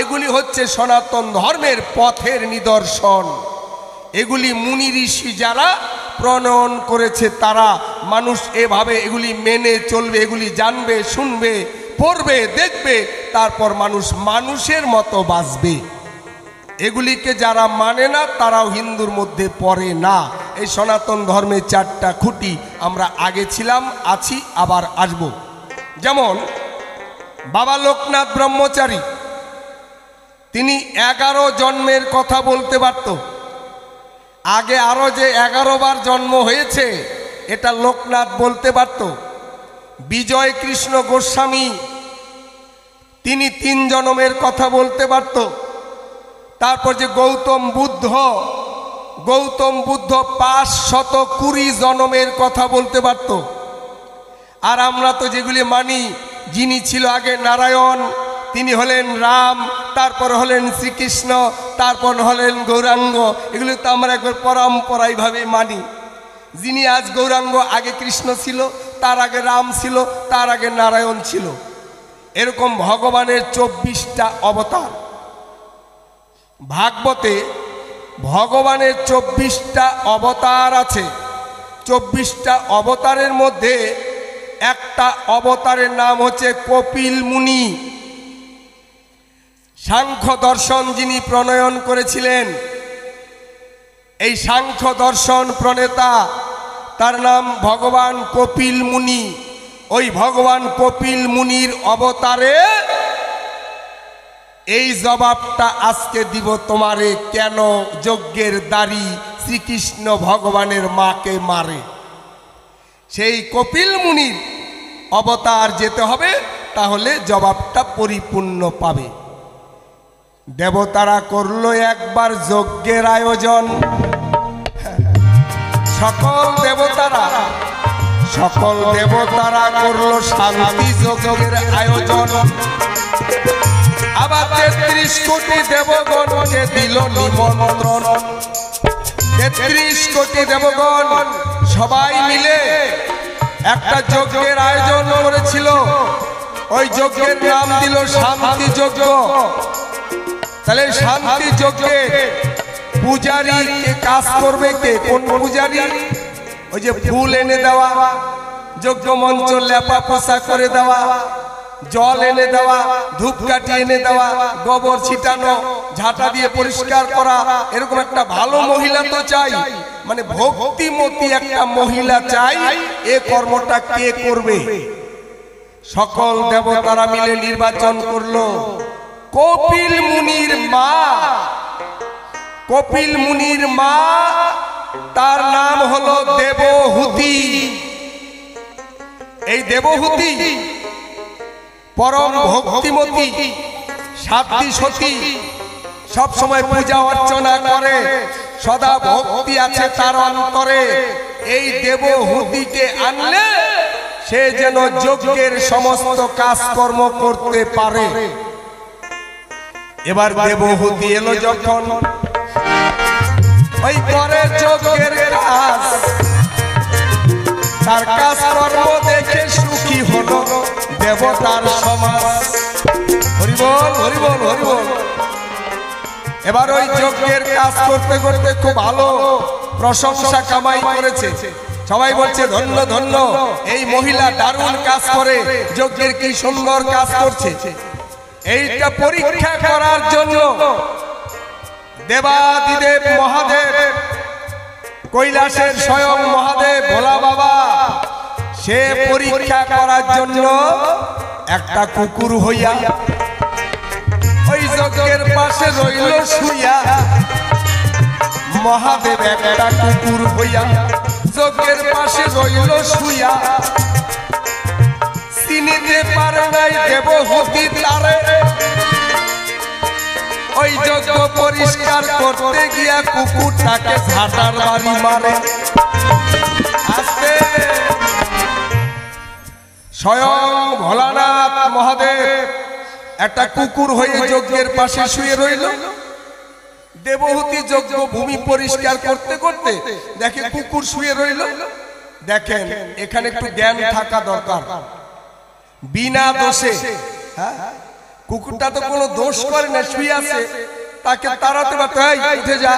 এগুলি হচ্ছে সনাতন ধর্মের পথের নিদর্শন। এগুলি মুনি ঋষি যারা প্রণয়ন করেছে তারা, মানুষ এভাবে এগুলি মেনে চলবে, এগুলি জানবে, শুনবে, পড়বে, দেখবে, তারপর মানুষ মানুষের মতো বাঁচবে। এগুলিকে যারা মানে না তারাও হিন্দুর মধ্যে পড়ে না। এই সনাতন ধর্মের চারটা খুঁটি আমরা আগে ছিলাম, আছি, আবার আসব। যেমন বাবা লোকনাথ ব্রহ্মচারী, তিনি 11 জন্মের কথা বলতে পারত। আগে আরো যে 11 বার জন্ম হয়েছে এটা লোকনাথ বলতে পারত। বিজয় কৃষ্ণ গোস্বামী তিনি 3 জন্মের কথা বলতে পারত। তারপর যে গৌতম বুদ্ধ 520 জন্মের কথা বলতে পারত। আর আমরা তো যেগুলি মানি, যিনি ছিল আগে নারায়ণ, তিনি হলেন রাম, তারপর হলেন শ্রীকৃষ্ণ, তারপর হলেন গৌরাঙ্গ, এগুলি তো আমরা একবার পরম্পরাইভাবে মানি। যিনি আজ গৌরাঙ্গ, আগে কৃষ্ণ ছিল, তার আগে রাম ছিল, তার আগে নারায়ণ ছিল। এরকম ভগবানের 24টা অবতার। ভাগবতে ভগবানের 24টা অবতার আছে। 24টা অবতারের মধ্যে একটা অবতারের নাম হচ্ছে কপিল মুনি। সাংখ্য দর্শন যিনি প্রণয়ন করেছিলেন, এই সাংখ্য দর্শন প্রণেতা, তার নাম ভগবান কপিল মুনি। ওই ভগবান কপিল মুনির অবতারে এই জবাবটা আজকে দিব তোমারে, কেন যজ্ঞের দাড়ি শ্রীকৃষ্ণ ভগবানের মাকে মারে। সেই কপিল মুনির অবতার যেতে হবে, তাহলে জবাবটা পরিপূর্ণ পাবে। দেবতারা করলো একবার যজ্ঞের আয়োজন, সকল দেবতারা করলো শান্তি যজ্ঞের আয়োজন। আবার 33 কোটি দেবগণকে দিল নিমন্ত্রণ। 33 কোটি দেবগণ সবাই মিলে একটা যজ্ঞের আয়োজন করেছিল। ওই যজ্ঞের নাম দিল শান্তি যজ্ঞ। তাহলে শান্তি যজ্ঞে পূজারী কাজ করবে কে? কোন পূজারী? ওই যে ফুল এনে দেওয়া, যজ্ঞ মঞ্চ লেপা পোছা করে দেওয়া, জল এনে দেওয়া, ধূপকাঠি এনে দেওয়া, গোবর ছিটানো, ঝাঁটা দিয়ে পরিষ্কার করা, এরকম একটা ভালো মহিলা তো চাই, মানে ভক্তিমতী একটা মহিলা চাই। এ কর্মটা কে করবে? সকল দেবতারা মিলে নির্বাচন করলো কপিল মুনির মা। কপিল মুনির মা, তার নাম হলো দেবহূতি। এই দেবহূতি পরম ভক্তিমতী, সাধ্বী সতী, সব সময় পূজা অর্চনা করে, সদা ভক্তি আছে তার অন্তরে। এই দেবহূতিকে আনলে সে যেন যজ্ঞের সমস্ত কাজকর্ম করতে পারে। এবার দেবহূতি এলো যখন, ওই করে যজ্ঞের কাজ, তার কাজকর্ম দেখে সুখী হলো দেবতার সমাজ। হরিবল হরিবল হরিবল। এবার ওই যজ্ঞের কাজ করতে করতে খুব ভালো প্রশংসা কামাই করেছে। সবাই বলছে ধন্য ধন্য, এই মহিলা দারুণ কাজ করে, যজ্ঞের কি সুন্দর কাজ করছে। এইটা পরীক্ষা করার জন্য দেবাদিদেব মহাদেব, কৈলাসের স্বয়ং মহাদেব ভোলা বাবা, সে পরীক্ষা করার জন্য একটা কুকুর হইয়া ওই যজ্ঞের পাশে রইল শুইয়া। মহাদেব একটা কুকুর হইয়া যজ্ঞের পাশে রইল শুইয়া। চিনিতে পারে নাই দেবহূতি তারে, ওই যজ্ঞ পরিষ্কার করতে গিয়া কুকুরটাকে ঝাঁটার বাড়ি মারে। আস্তে স্বয়ং ভোলানাথ মহাদেব একটা কুকুর হয়ে যজ্ঞের পাশে শুয়ে রইল। দেবহূতি যজ্ঞ ভূমি পরিষ্কার করতে করতে দেখে কুকুর শুয়ে রইল। দেখেন এখানে একটু জ্ঞান থাকা দরকার। বিনা দোষে, কুকুরটা তো কোনো দোষ করে না, শুয়ে আছে, তাকে তাড়াতে পারতে হয়, উঠে যা,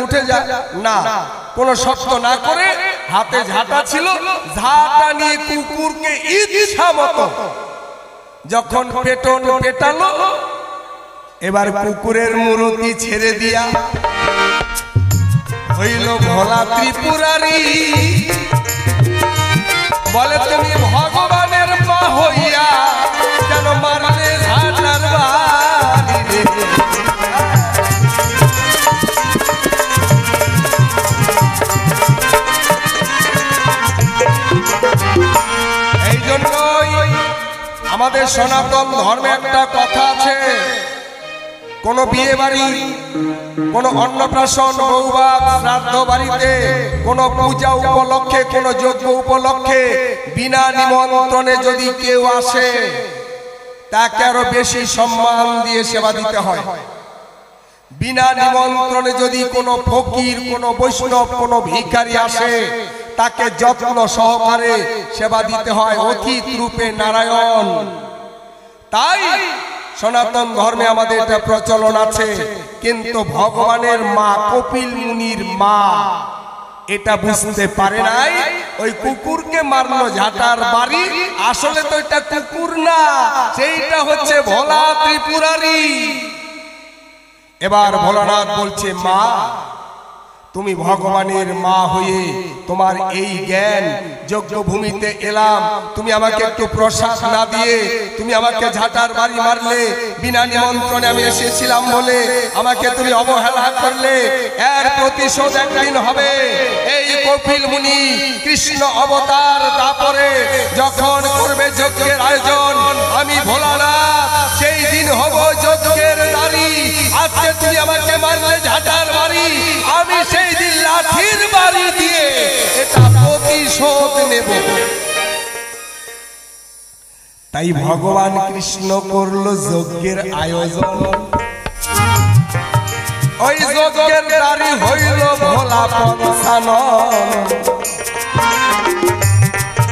উঠে যা, না, কোনো শব্দ না করে হাতে ঝাঁটা ছিল, ঝাঁটা নিয়ে কুকুরকে ইচ্ছা মতো যখন পেটালো, এবার কুকুরের মূর্তি ছেড়ে দিয়া হইল ভোলা ত্রিপুরারি। বলে তুমি ভগবানের মা হইয়া কেন মারলে ঝাঁটার বাড়ি? এই জন্যই আমাদের সনাতন ধর্মে একটা কথা আছে, কোন বিয়ে বাড়ি, কোন অন্নপ্রাশন, বৌভাত, শ্রাদ্ধ বাড়িতে, কোন পূজা উপলক্ষে, কোন যজ্ঞ উপলক্ষে বিনা নিমন্ত্রণে যদি কেউ আসে তাকে আরো বেশি সম্মান দিয়ে সেবা দিতে হয়। বিনা নিমন্ত্রণে যদি কোনো ফকির, কোনো বৈষ্ণব, কোনো ভিখারি আসে তাকে যত্ন সহকারে সেবা দিতে হয়, অতিথি রূপে নারায়ণ। তাই সনাতন ধর্মে আমাদের এটা প্রচলন আছে। কিন্তু ভগবানের মা, কপিল মুনির মা এটা বুঝতে পারে নাই, ওই কুকুরকে মারলো ঝাঁটার বাড়ি। আসলে তো এটা কুকুর না, সেইটা হচ্ছে ভোলা ত্রিপুরারি। এবার ভোলানাথ বলছে, মা তুমি ভগবানের মা হয়ে তোমার এই জ্ঞান, যজ্ঞভূমিতে এলাম, তুমি আমাকে একটু প্রসাদ না দিয়ে তুমি আমাকে ঝাঁটার বাড়ি মারলে, বিনা নিমন্ত্রণে আমি এসেছিলাম বলে আমাকে তুমি অবহেলা করলে, এর প্রতিশোধ একদিন হবে। এই কপিল মুনি কৃষ্ণ অবতার তারপরে যখন করবে যজ্ঞের আয়োজন, আমি ভোলানাথ সেই দিন হব যজ্ঞের দাঁড়ি। আজকে তুমি আমাকে মারলে ঝাঁটার বাড়ি, আমি সেই দিন লাঠির বাড়ি দিয়ে এটা প্রতিশোধ নেব। তাই ভগবান কৃষ্ণ করলো যজ্ঞের আয়োজন। ওই যজ্ঞের দাঁড়ি হইল ভোলা পঞ্চানন।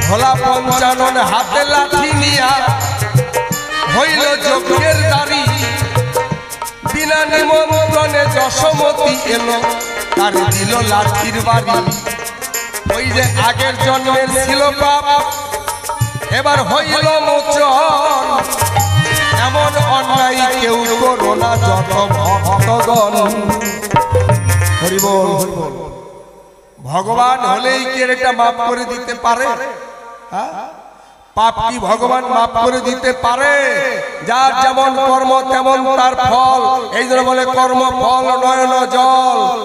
ভোলা পঞ্চানন হাতে লাঠি নিয়া হইল যজ্ঞের দাঁড়ি। বিনা নিমন্ত্রণে যশোমতী এলো, তার দিল লাঠির বাড়ি। ওই যে আগের জন্মের ছিল পাপ, এবার হইল মোচন। এমন অন্যায় কেউ করো না যত ভক্তগণ। হরি বল, হরি বল। ভগবান হলেই কি এটা মাফ করে দিতে পারে? পাপ কি ভগবান মাফ করে দিতে পারে? যার যেমন কর্ম তেমন তার ফল। এই জন্য বলে কর্ম ফল নয়ন জল।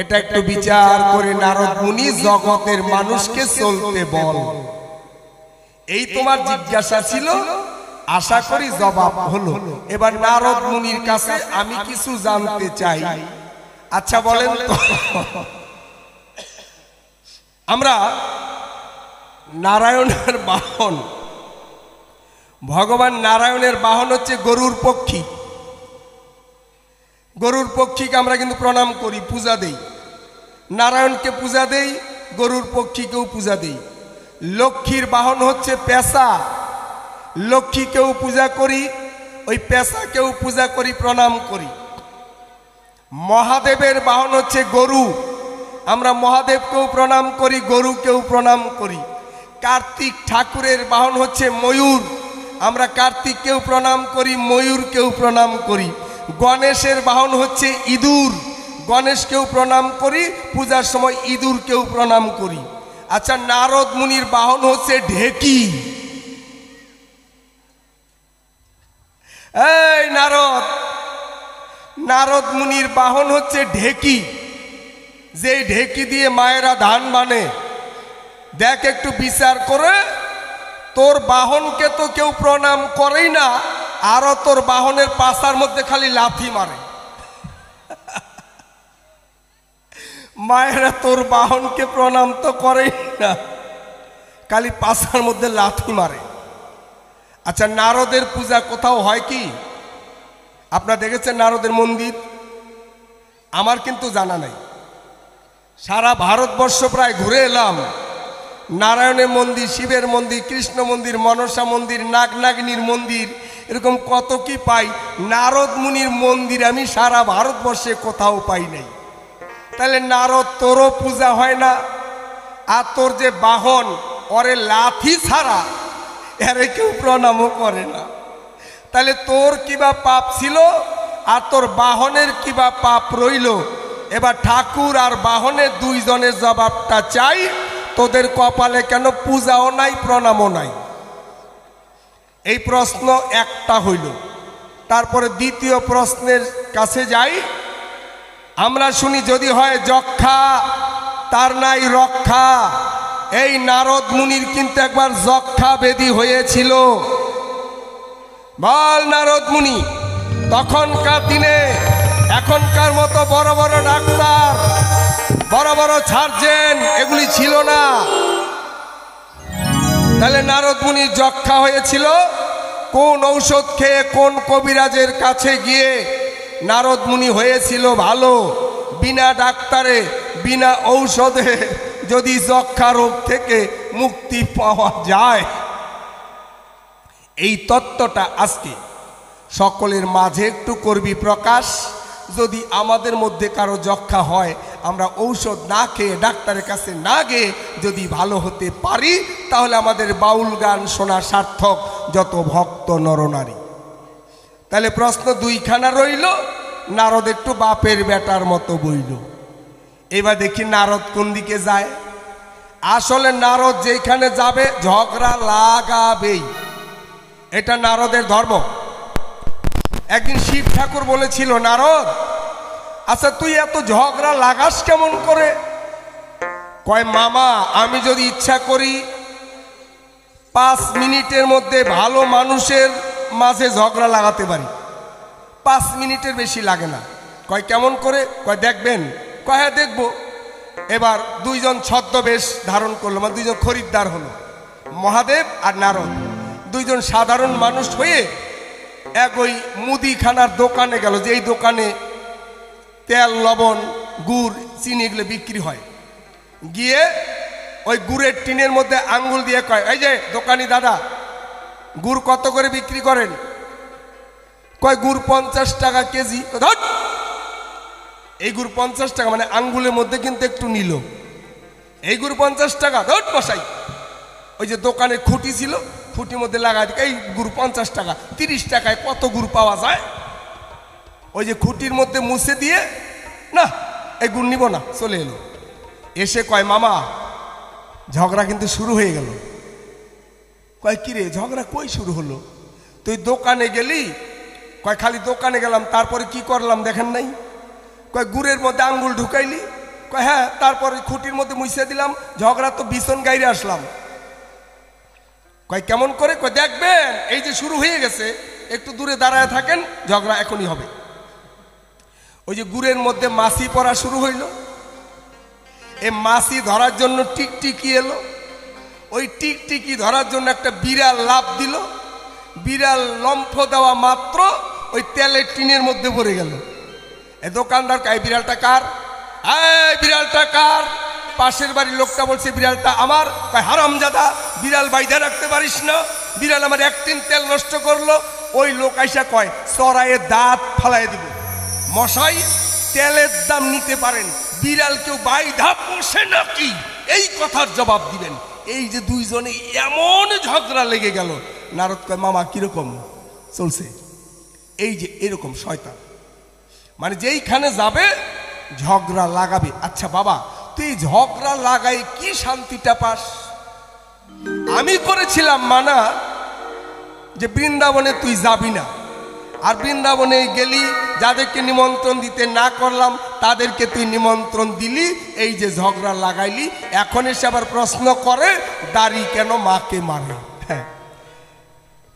এটা একটু বিচার করে নারদ মুনি জগতের মানুষকে চলতে বল। এই তোমার জিজ্ঞাসা ছিল, আশা করি জবাব হলো। এবার নারদ মুনির কাছে আমি কিছু জানতে চাই। আচ্ছা বলেন তো, আমরা নারায়ণের বাহন, ভগবান নারায়ণের বাহন হচ্ছে গরুর পক্ষী। গরুর পক্ষীকে আমরা কিন্তু প্রণাম করি, পূজা দেই। নারায়ণকে পূজা দেই, গরুর পক্ষীকেও পূজা দেই। লক্ষ্মীর বাহন হচ্ছে পেঁচা, লক্ষ্মীকেও পূজা করি, ওই পেঁচাকেও পূজা করি, প্রণাম করি। মহাদেবের বাহন হচ্ছে গরু, আমরা মহাদেবকেও প্রণাম করি, গরুকেও প্রণাম করি। কার্তিক ঠাকুরের বাহন হচ্ছে ময়ূর, আমরা কার্তিককেও প্রণাম করি, ময়ূরকেও প্রণাম করি। গণেশের বাহন হচ্ছে ইঁদুর, গণেশকেও প্রণাম করি, পূজার সময় ইঁদুরকেও প্রণাম করি। আচ্ছা, নারদ মুনির বাহন হচ্ছে ঢেকি। এই নারদ মুনির বাহন হচ্ছে ঢেকি। যে ঢেকি দিয়ে মায়েরা ধান বানে। দেখ একটু বিচার করে, তোর বাহনকে তো কেউ প্রণাম করেই না, আরো তোর বাহনের পাশার মধ্যে খালি লাথি মারে। মায়েরা তোর বাহনকে প্রণাম তো করেই না, খালি পাশার মধ্যে লাথি মারে। আচ্ছা, নারদের পূজা কোথাও হয় কি? আপনারা দেখেছেন নারদের মন্দির? আমার কিন্তু জানা নাই। সারা ভারতবর্ষ প্রায় ঘুরে এলাম, নারায়ণের মন্দির, শিবের মন্দির, কৃষ্ণ মন্দির, মনসা মন্দির, নাগনাগিনীর মন্দির, এরকম কত কি পাই। নারদ মুনির মন্দির আমি সারা ভারতবর্ষে কোথাও পাই নাই। তাহলে নারদ তোরও পূজা হয় না, আর তোর যে বাহন ওরে লাথি ছাড়া এরে কেউ প্রণামও করে না, তাহলে তোর কিবা পাপ ছিল আর তোর বাহনের কিবা পাপ রইল। এবার ঠাকুর আর বাহনের দুইজনের জবাবটা চাই, তোদের কপালে কেন পূজাও নাই প্রণামও নাই? এই প্রশ্ন একটা হইল। তারপরে দ্বিতীয় প্রশ্নের কাছে যাই। আমরা শুনি যদি হয় যক্ষা তার নাই রক্ষা। এই নারদ মুনির কিন্তু একবার যক্ষা ব্যাধি হয়েছিল। বল নারদ মুনি, তখনকার দিনে এখনকার মতো বড় বড় ডাক্তার, বড় বড় সার্জেন এগুলি ছিল না। তাহলে নারদ মুনির যক্ষা হয়েছিল কোন ঔষধ খেয়ে, কোন কবিরাজের কাছে গিয়ে নারদ মুনি হয়েছিল ভালো? বিনা ডাক্তারে বিনা ঔষধে যদি যক্ষা রোগ থেকে মুক্তি পাওয়া যায়, এই তত্ত্বটা আজকে সকলের মাঝে একটু করবি প্রকাশ। যদি আমাদের মধ্যে কারো যক্ষা হয়, আমরা ঔষধ না খেয়ে ডাক্তারের কাছে না গিয়ে যদি ভালো হতে পারি, তাহলে আমাদের বাউল গান শোনা সার্থক, যত ভক্ত নরনারী। তাহলে প্রশ্ন দুইখানা রইল। নারদ একটু বাপের বেটার মতো বইল। এবার দেখি নারদ কোন দিকে যায়। আসলে নারদ যেখানে যাবে ঝগড়া লাগাবেই, এটা নারদের ধর্ম। একদিন শিব ঠাকুর বলেছিল, নারদ আচ্ছা তুই এত ঝগড়া লাগাস কেমন করে? কয় মামা, আমি যদি ইচ্ছা করি 5 মিনিটের মধ্যে ভালো মানুষের মাঝে ঝগড়া লাগাতে পারি। 5 মিনিটের বেশি লাগে না। কয় কেমন করে? কয় দেখবেন। কয় হ্যাঁ দেখবো। এবার দুইজন ছদ্মবেশ ধারণ করলো, মানে দুইজন খরিদ্দার হলো, মহাদেব আর নারদ। দুইজন সাধারণ মানুষ হয়ে এক ওই মুদিখানার দোকানে গেল, যে এই দোকানে তেল, লবণ, গুড়, চিনি এগুলো বিক্রি হয়। গিয়ে ওই গুড়ের টিনের মধ্যে আঙ্গুল দিয়ে কয়, এই যে দোকানি দাদা, গুড় কত করে বিক্রি করেন? কয় গুড় 50 টাকা কেজি। এই গুড় 50 টাকা, মানে আঙ্গুলের মধ্যে কিন্তু একটু নিল। এই গুড় 50 টাকা, ধর মশাই। ওই যে দোকানে খুঁটি ছিল, খুঁটির মধ্যে লাগাই দিকে, এই গুড় 50 টাকা। 30 টাকায় কত গুড় পাওয়া যায়? ওই যে খুঁটির মধ্যে মুছে দিয়ে, না এই গুড় নিব না, চলে এলো। এসে কয় মামা, ঝগড়া কিন্তু শুরু হয়ে গেল। কয় কিরে ঝগড়া কই শুরু হলো? তুই দোকানে গেলি? কয় খালি দোকানে গেলাম, তারপরে কি করলাম দেখেন নাই? কয় গুড়ের মধ্যে আঙ্গুল ঢুকাইলি? কয় হ্যাঁ, তারপরে খুঁটির মধ্যে মুছে দিলাম, ঝগড়া তো বিছন গাইরে আসলাম। কয় কেমন করে? কয় দেখবেন, এই যে শুরু হয়ে গেছে, একটু দূরে দাঁড়ায় থাকেন, ঝগড়া এখনই হবে। ওই যে গুড়ের মধ্যে মাছি পড়া শুরু হইল। এই মাছি ধরার জন্য টিকটিকি এলো। ওই টিকটিকি ধরার জন্য একটা বিড়াল লাফ দিল। বিড়াল লম্ফ দেওয়া মাত্র ওই তেলের টিনের মধ্যে পড়ে গেল। এই দোকানদার কয় বিড়ালটা কার? এই বিড়ালটা কার? পাশের বাড়ির লোকটা বলছে বিড়ালটা আমার। কয় হারামজাদা, বিড়াল বাইধা রাখতে পারিস না, বিড়াল আমার 1 টিন তেল নষ্ট করলো। ওই লোক আইসা কয় চড়াইয়ে দাঁত ফালাই দিব। মশাই, তেলের দাম নিতে পারেন, বিড়াল কেউ বাইধা পোষে নাকি? এই কথার জবাব দিবেন। এই যে দুইজনে এমন ঝগড়া লেগে গেল। নারদ কয় মামা কিরকম চলছে? এই যে এরকম শয়তান, মানে যেইখানে যাবে ঝগড়া লাগাবে। আচ্ছা বাবা, তুই ঝগড়া লাগাই কি শান্তিটা পাস? আমি করেছিলাম মানা যে বৃন্দাবনে তুই যাবি না, আর বৃন্দাবনে গেলি, যাদেরকে নিমন্ত্রণ দিতে না করলাম তাদেরকে তুই নিমন্ত্রণ দিলি, এই যে ঝগড়া লাগাইলি। এখন এসে আবার প্রশ্ন করে দাড়ি কেন মাকে মারে? হ্যাঁ,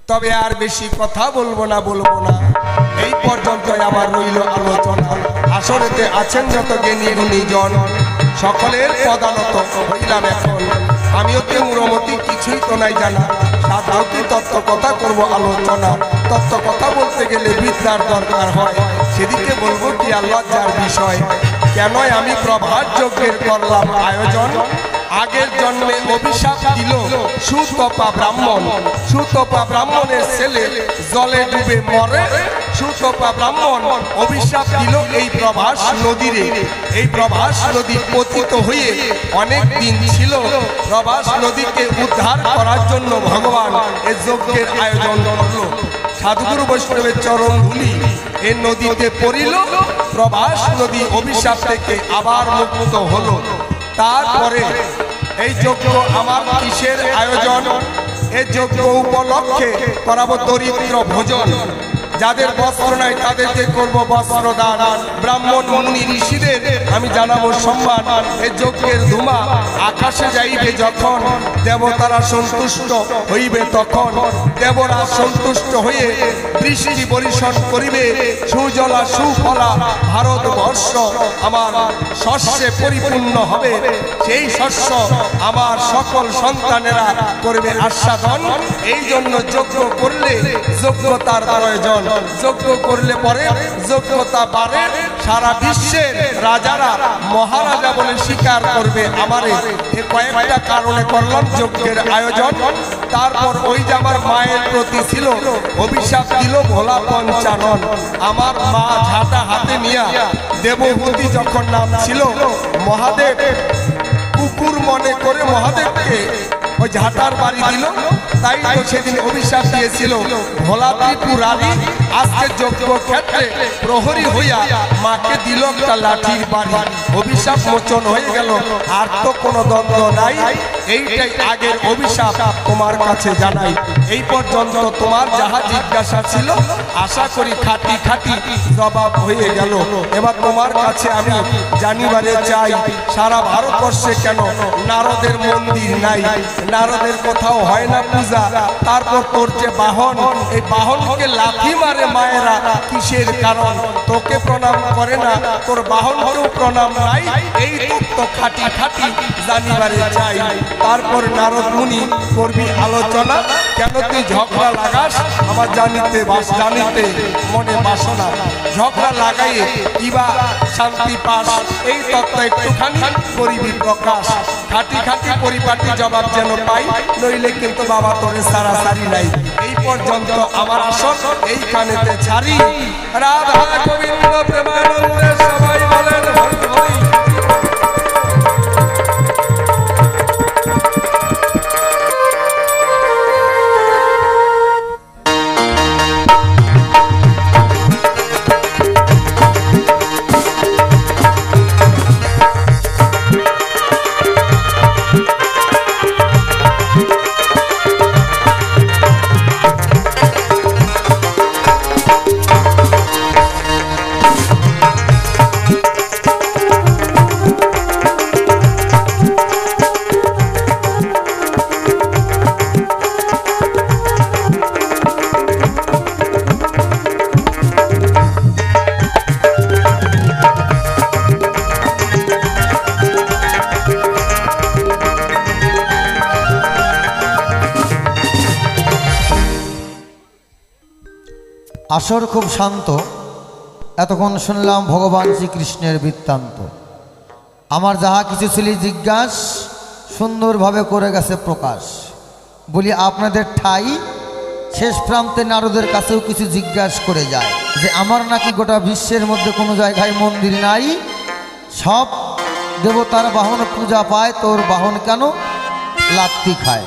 তবে আর বেশি কথা বলবো না। এই পর্যন্ত আমার রইল আলোচনা। আসরেতে আছেন যত জ্ঞানী গুণীজন, সকলের পদানত হইলাম এখন। আমিও তো মুরমতি, কিছুই তো নাই জানা। সাধারণত তত্ত্ব কথা করব আলোচনা। তত্ত্ব কথা বলতে গেলে বিদ্যার দরকার হয়, সেদিকে বলবো কি আর লজ্জার বিষয়। কেন আমি প্রভাত যজ্ঞের করলাম আয়োজন? আগের জন্মে অভিশাপ দিল সুতপা ব্রাহ্মণ। সুতপা ব্রাহ্মণের ছেলে জলে ডুবে মরে। সুতপা ব্রাহ্মণ অভিশাপ দিল এই প্রভাস নদীরে। এই প্রভাস নদী পতিত হয়ে অনেক দিন ছিল। প্রভাস নদীকে উদ্ধার করার জন্য ভগবান এই যজ্ঞের আয়োজন করল। সাধুগুরু বৈষ্ণবের চরণ ধুলি এই নদীতে পড়িল। প্রভাস নদী অভিশাপ থেকে আবার মুক্ত হলো। তারপরে এই যজ্ঞ আমার কিসের আয়োজন? এই যজ্ঞ উপলক্ষে করাবো দরিদ্র ভোজন। যাদের বস্ত্র নাই তাদেরকে করব বস্ত্র দান। ব্রাহ্মণ মুনি ঋষিদের আমি জানাবো সম্মান। এই যজ্ঞের ধুমা আকাশে যাইবে যখন, দেবতারা সন্তুষ্ট হইবে তখন। দেবরা সন্তুষ্ট হয়ে বৃষ্টি বর্ষণ করিবে। সুজলা সুফলা ভারতবর্ষ আমার শস্যে পরিপূর্ণ হবে। সেই শস্য আমার সকল সন্তানেরা করবে আস্বাদন। এই জন্য যজ্ঞ করলে যোগ্যতার প্রয়োজন। যজ্ঞ করলে পরে যোগ্যতা বাড়ে। সারা বিশ্বের রাজারা মহারাজা বলে স্বীকার করবে আমারে। এই কয়েকটা কারণে করলাম যজ্ঞের আয়োজন। তারপর ওই যে আমার মায়ের প্রতি ছিল অভিশাপ দিল ভোলা পঞ্চানন। আমার মা ঝাঁটা হাতে নিয়া দেবভূতি যখন নাম ছিল, মহাদেব কুকুর মনে করে মহাদেবকে ওই ঝাঁটার বাড়ি দিল। তাই তো সেদিন অভিশাপ দিয়েছিল ভোলা ত্রিপুরারি। আজকে যজ্ঞ ক্ষেত্রে প্রহরী হইয়া মাকে দিল একটা লাঠির বাড়ি। অভিশাপ মোচন হয়ে গেল, আর তো কোনো দ্বন্দ্ব নাই। এইটাই আগের অভিশাপ তোমার কাছে জানাই। এই পর্যন্ত তোমার যাহা জিজ্ঞাসা ছিল আশা করি খাটি খাটি জবাব হয়ে গেল। এবার তোমার কাছে আমি জানিবারে চাই, সারা ভারতবর্ষে কেন নারদের মন্দির নাই? নারদের কোথাও হয় না পূজা? তারপর তোর যে বাহন, এই বাহনকে লাথি মারে মায়েরা, কিসের কারণ? তোকে প্রণাম করে না, তোর বাহনকেও প্রণাম নাই। এই তত্ত্ব খাটি খাটি জানিবারে চাই। তারপর নারদ মুনি করবি আলোচনা, কেন তুই ঝগড়া লাগাস আমার জানিতে মনে বাসনা। ঝগড়া লাগাইয়ে কিবা শান্তি পাস, এই তত্ত্ব একটুখানি করিবি প্রকাশ। খাটি খাটি পরিপাটি জবাব যেন পাই, নইলে কিন্তু বাবা তোরে সারাসারি নাই। এই পর্যন্ত আমার আসন এইখানেতে ছাড়ি। রাধা গোবিন্দ প্রেমানন্দে সবাই বলেন হরি হরি। আসর খুব শান্ত। এতক্ষণ শুনলাম ভগবান শ্রীকৃষ্ণের বৃত্তান্ত। আমার যাহা কিছু ছিল জিজ্ঞাস সুন্দরভাবে করে গেছে প্রকাশ। বলি আপনাদের ঠাই শেষ প্রান্তে নারদের কাছেও কিছু জিজ্ঞাসা করে যায় যে আমার নাকি গোটা বিশ্বের মধ্যে কোনো জায়গায় মন্দির নাই, সব দেবতার বাহন পূজা পায়, তোর বাহন কেন লাত্তি খায়?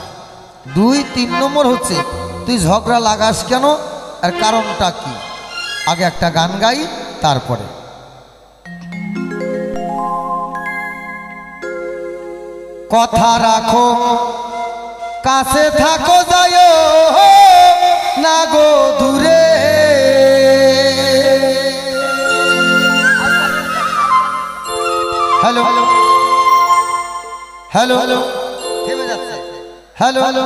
2-3 নম্বর হচ্ছে তুই ঝগড়া লাগাস কেন, আর কারণটা কি? আগে একটা গান গাই, তারপরে কথা রাখো কাছে থাকো যায় না গো দূরে। হ্যালো হ্যালো হ্যালো হ্যালো থেমে যাচ্ছে। Hello hello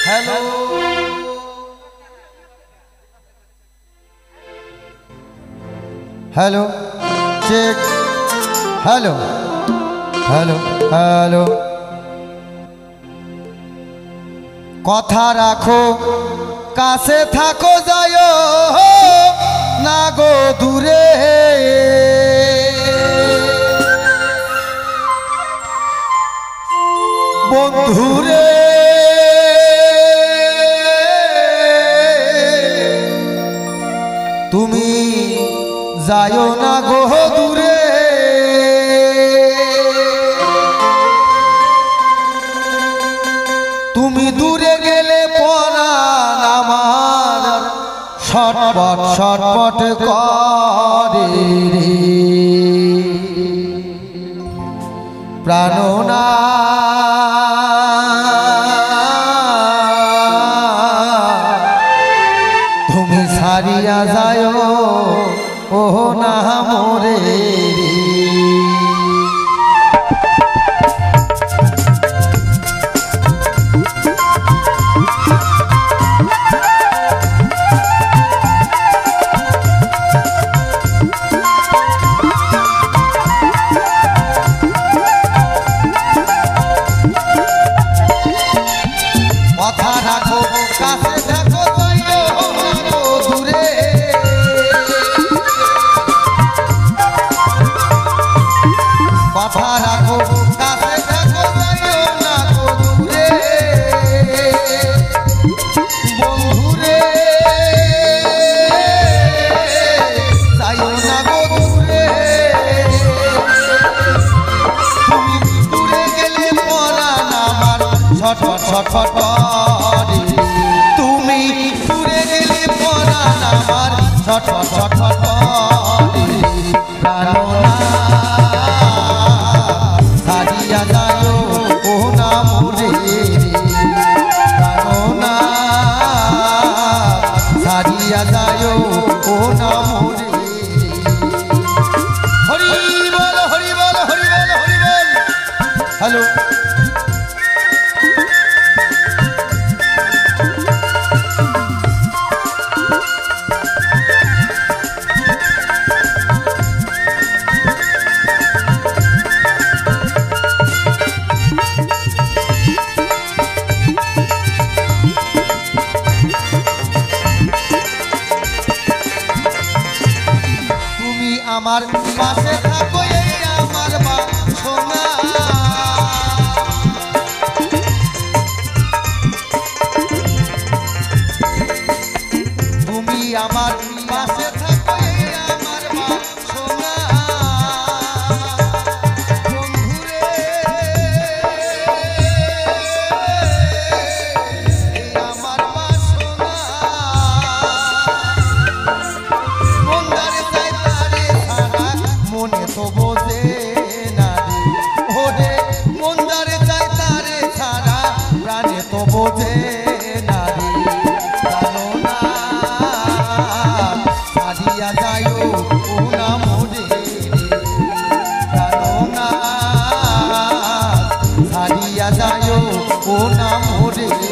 hello hello check. Hello hello hello কথা রাখো কাছে থাকো যায় না গো দূরে। বন্ধুরে তুমি যায়ো না গো দূরে, তুমি দূরে গেলে পরাণ আমার ছটপট ছটপট করে রে প্রাণনা তুমি ছাড়িয়া যায় ও না মোরে রে। কথা রাখো কাছে দেখো দূরে, কথা রাখো কাছে দেখো না গো দূরে, বন্ধুরে যাইও না গো দূরে, তুমি দূরে গেলে পরাণ আমার ছটফট ছটফট করে, তুমি দূরে গেলে পরাণ আমার ছটফট ছটফট করে প্রাণনা ছাড়িয়া যায় ও না মোরে রে প্রাণনা ছাড়িয়া যায় ও না মোরে রে। হরি বল হরি বল হরি বল হরি বল। হ্যালো আমার পাশে থাকো এই আমার বাসনা, তুমি আমার পাশে থাকো এই আমার বাসনা, বন্ধুরে এই আমার বাসনা, মনে তো বোঝে না রে ওরে মন্দারে চাই তারে ছাড়া প্রাণে তো বোঝে না রে প্রাণনা ছাড়িয়া যায় ও না মোরে রে প্রাণনা ছাড়িয়া যায় ও না মোরে রে।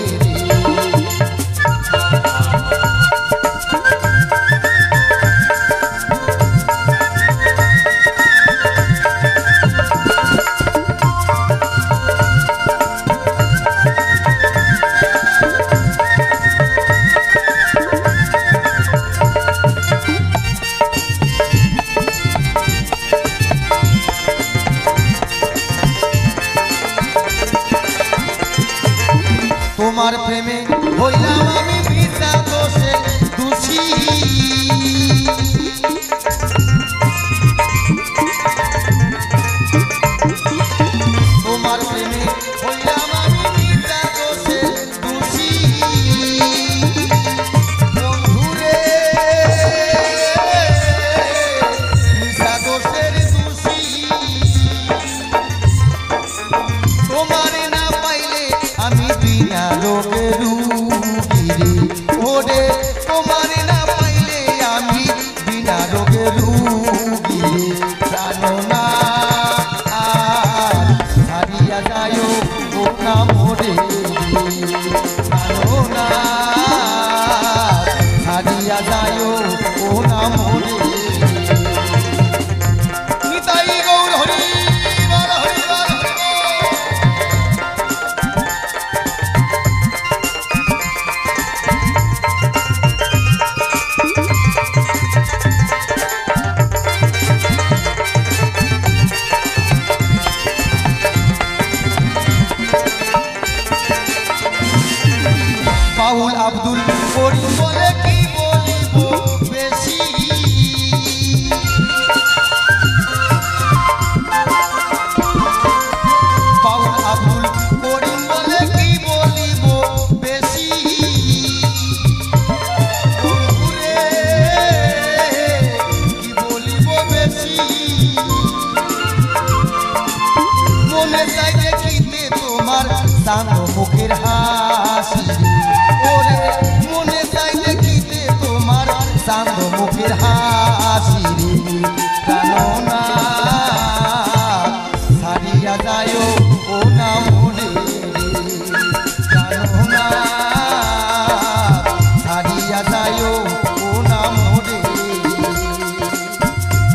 তোমার প্রেমে হইলাম আমি পিতা দোষে দোষী, তোমার প্রেমে হইলাম আমি পিতা দোষে দোষী, বন্ধুরে পিতা দোষের দোষী, তোমারে না পাইলে আমি বিনা রোগে মনে চাই দেখিতে তোমার চাঁদ মুখের হাসি ওরে মনে চাই দেখিতে তোমার চাঁদ মুখের হাসি প্রাণনা ছাড়িয়া যায় ও না মনে প্রাণনা ছাড়িয়া যায় ও না মনে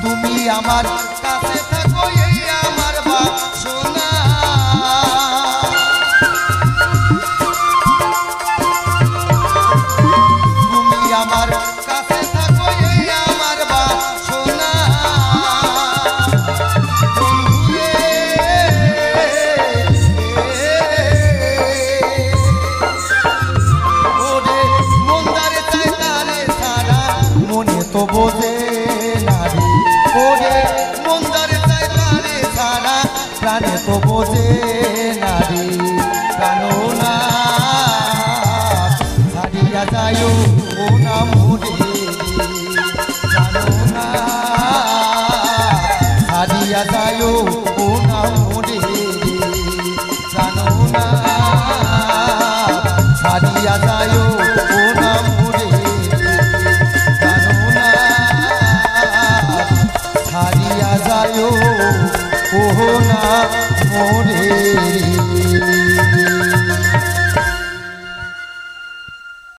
তুমি আমার কাছে থাকো এই আমার বাসনা তুমি আমার কাছে থাকো এই আমার বাসনা ওরে মন্দারে চাই তারে সারা মনে তো বোঝে না রে ওরে মন্দারে চাই তারে সারা প্রাণে তো বোঝে না রে প্রাণনা ছাড়িয়া যায় ও না মনে প্রাণনা ছাড়িয়া যায় ও না মনে প্রাণনা ছাড়িয়া যায় ও না মনে প্রাণনা ছাড়িয়া যায় ও না মরে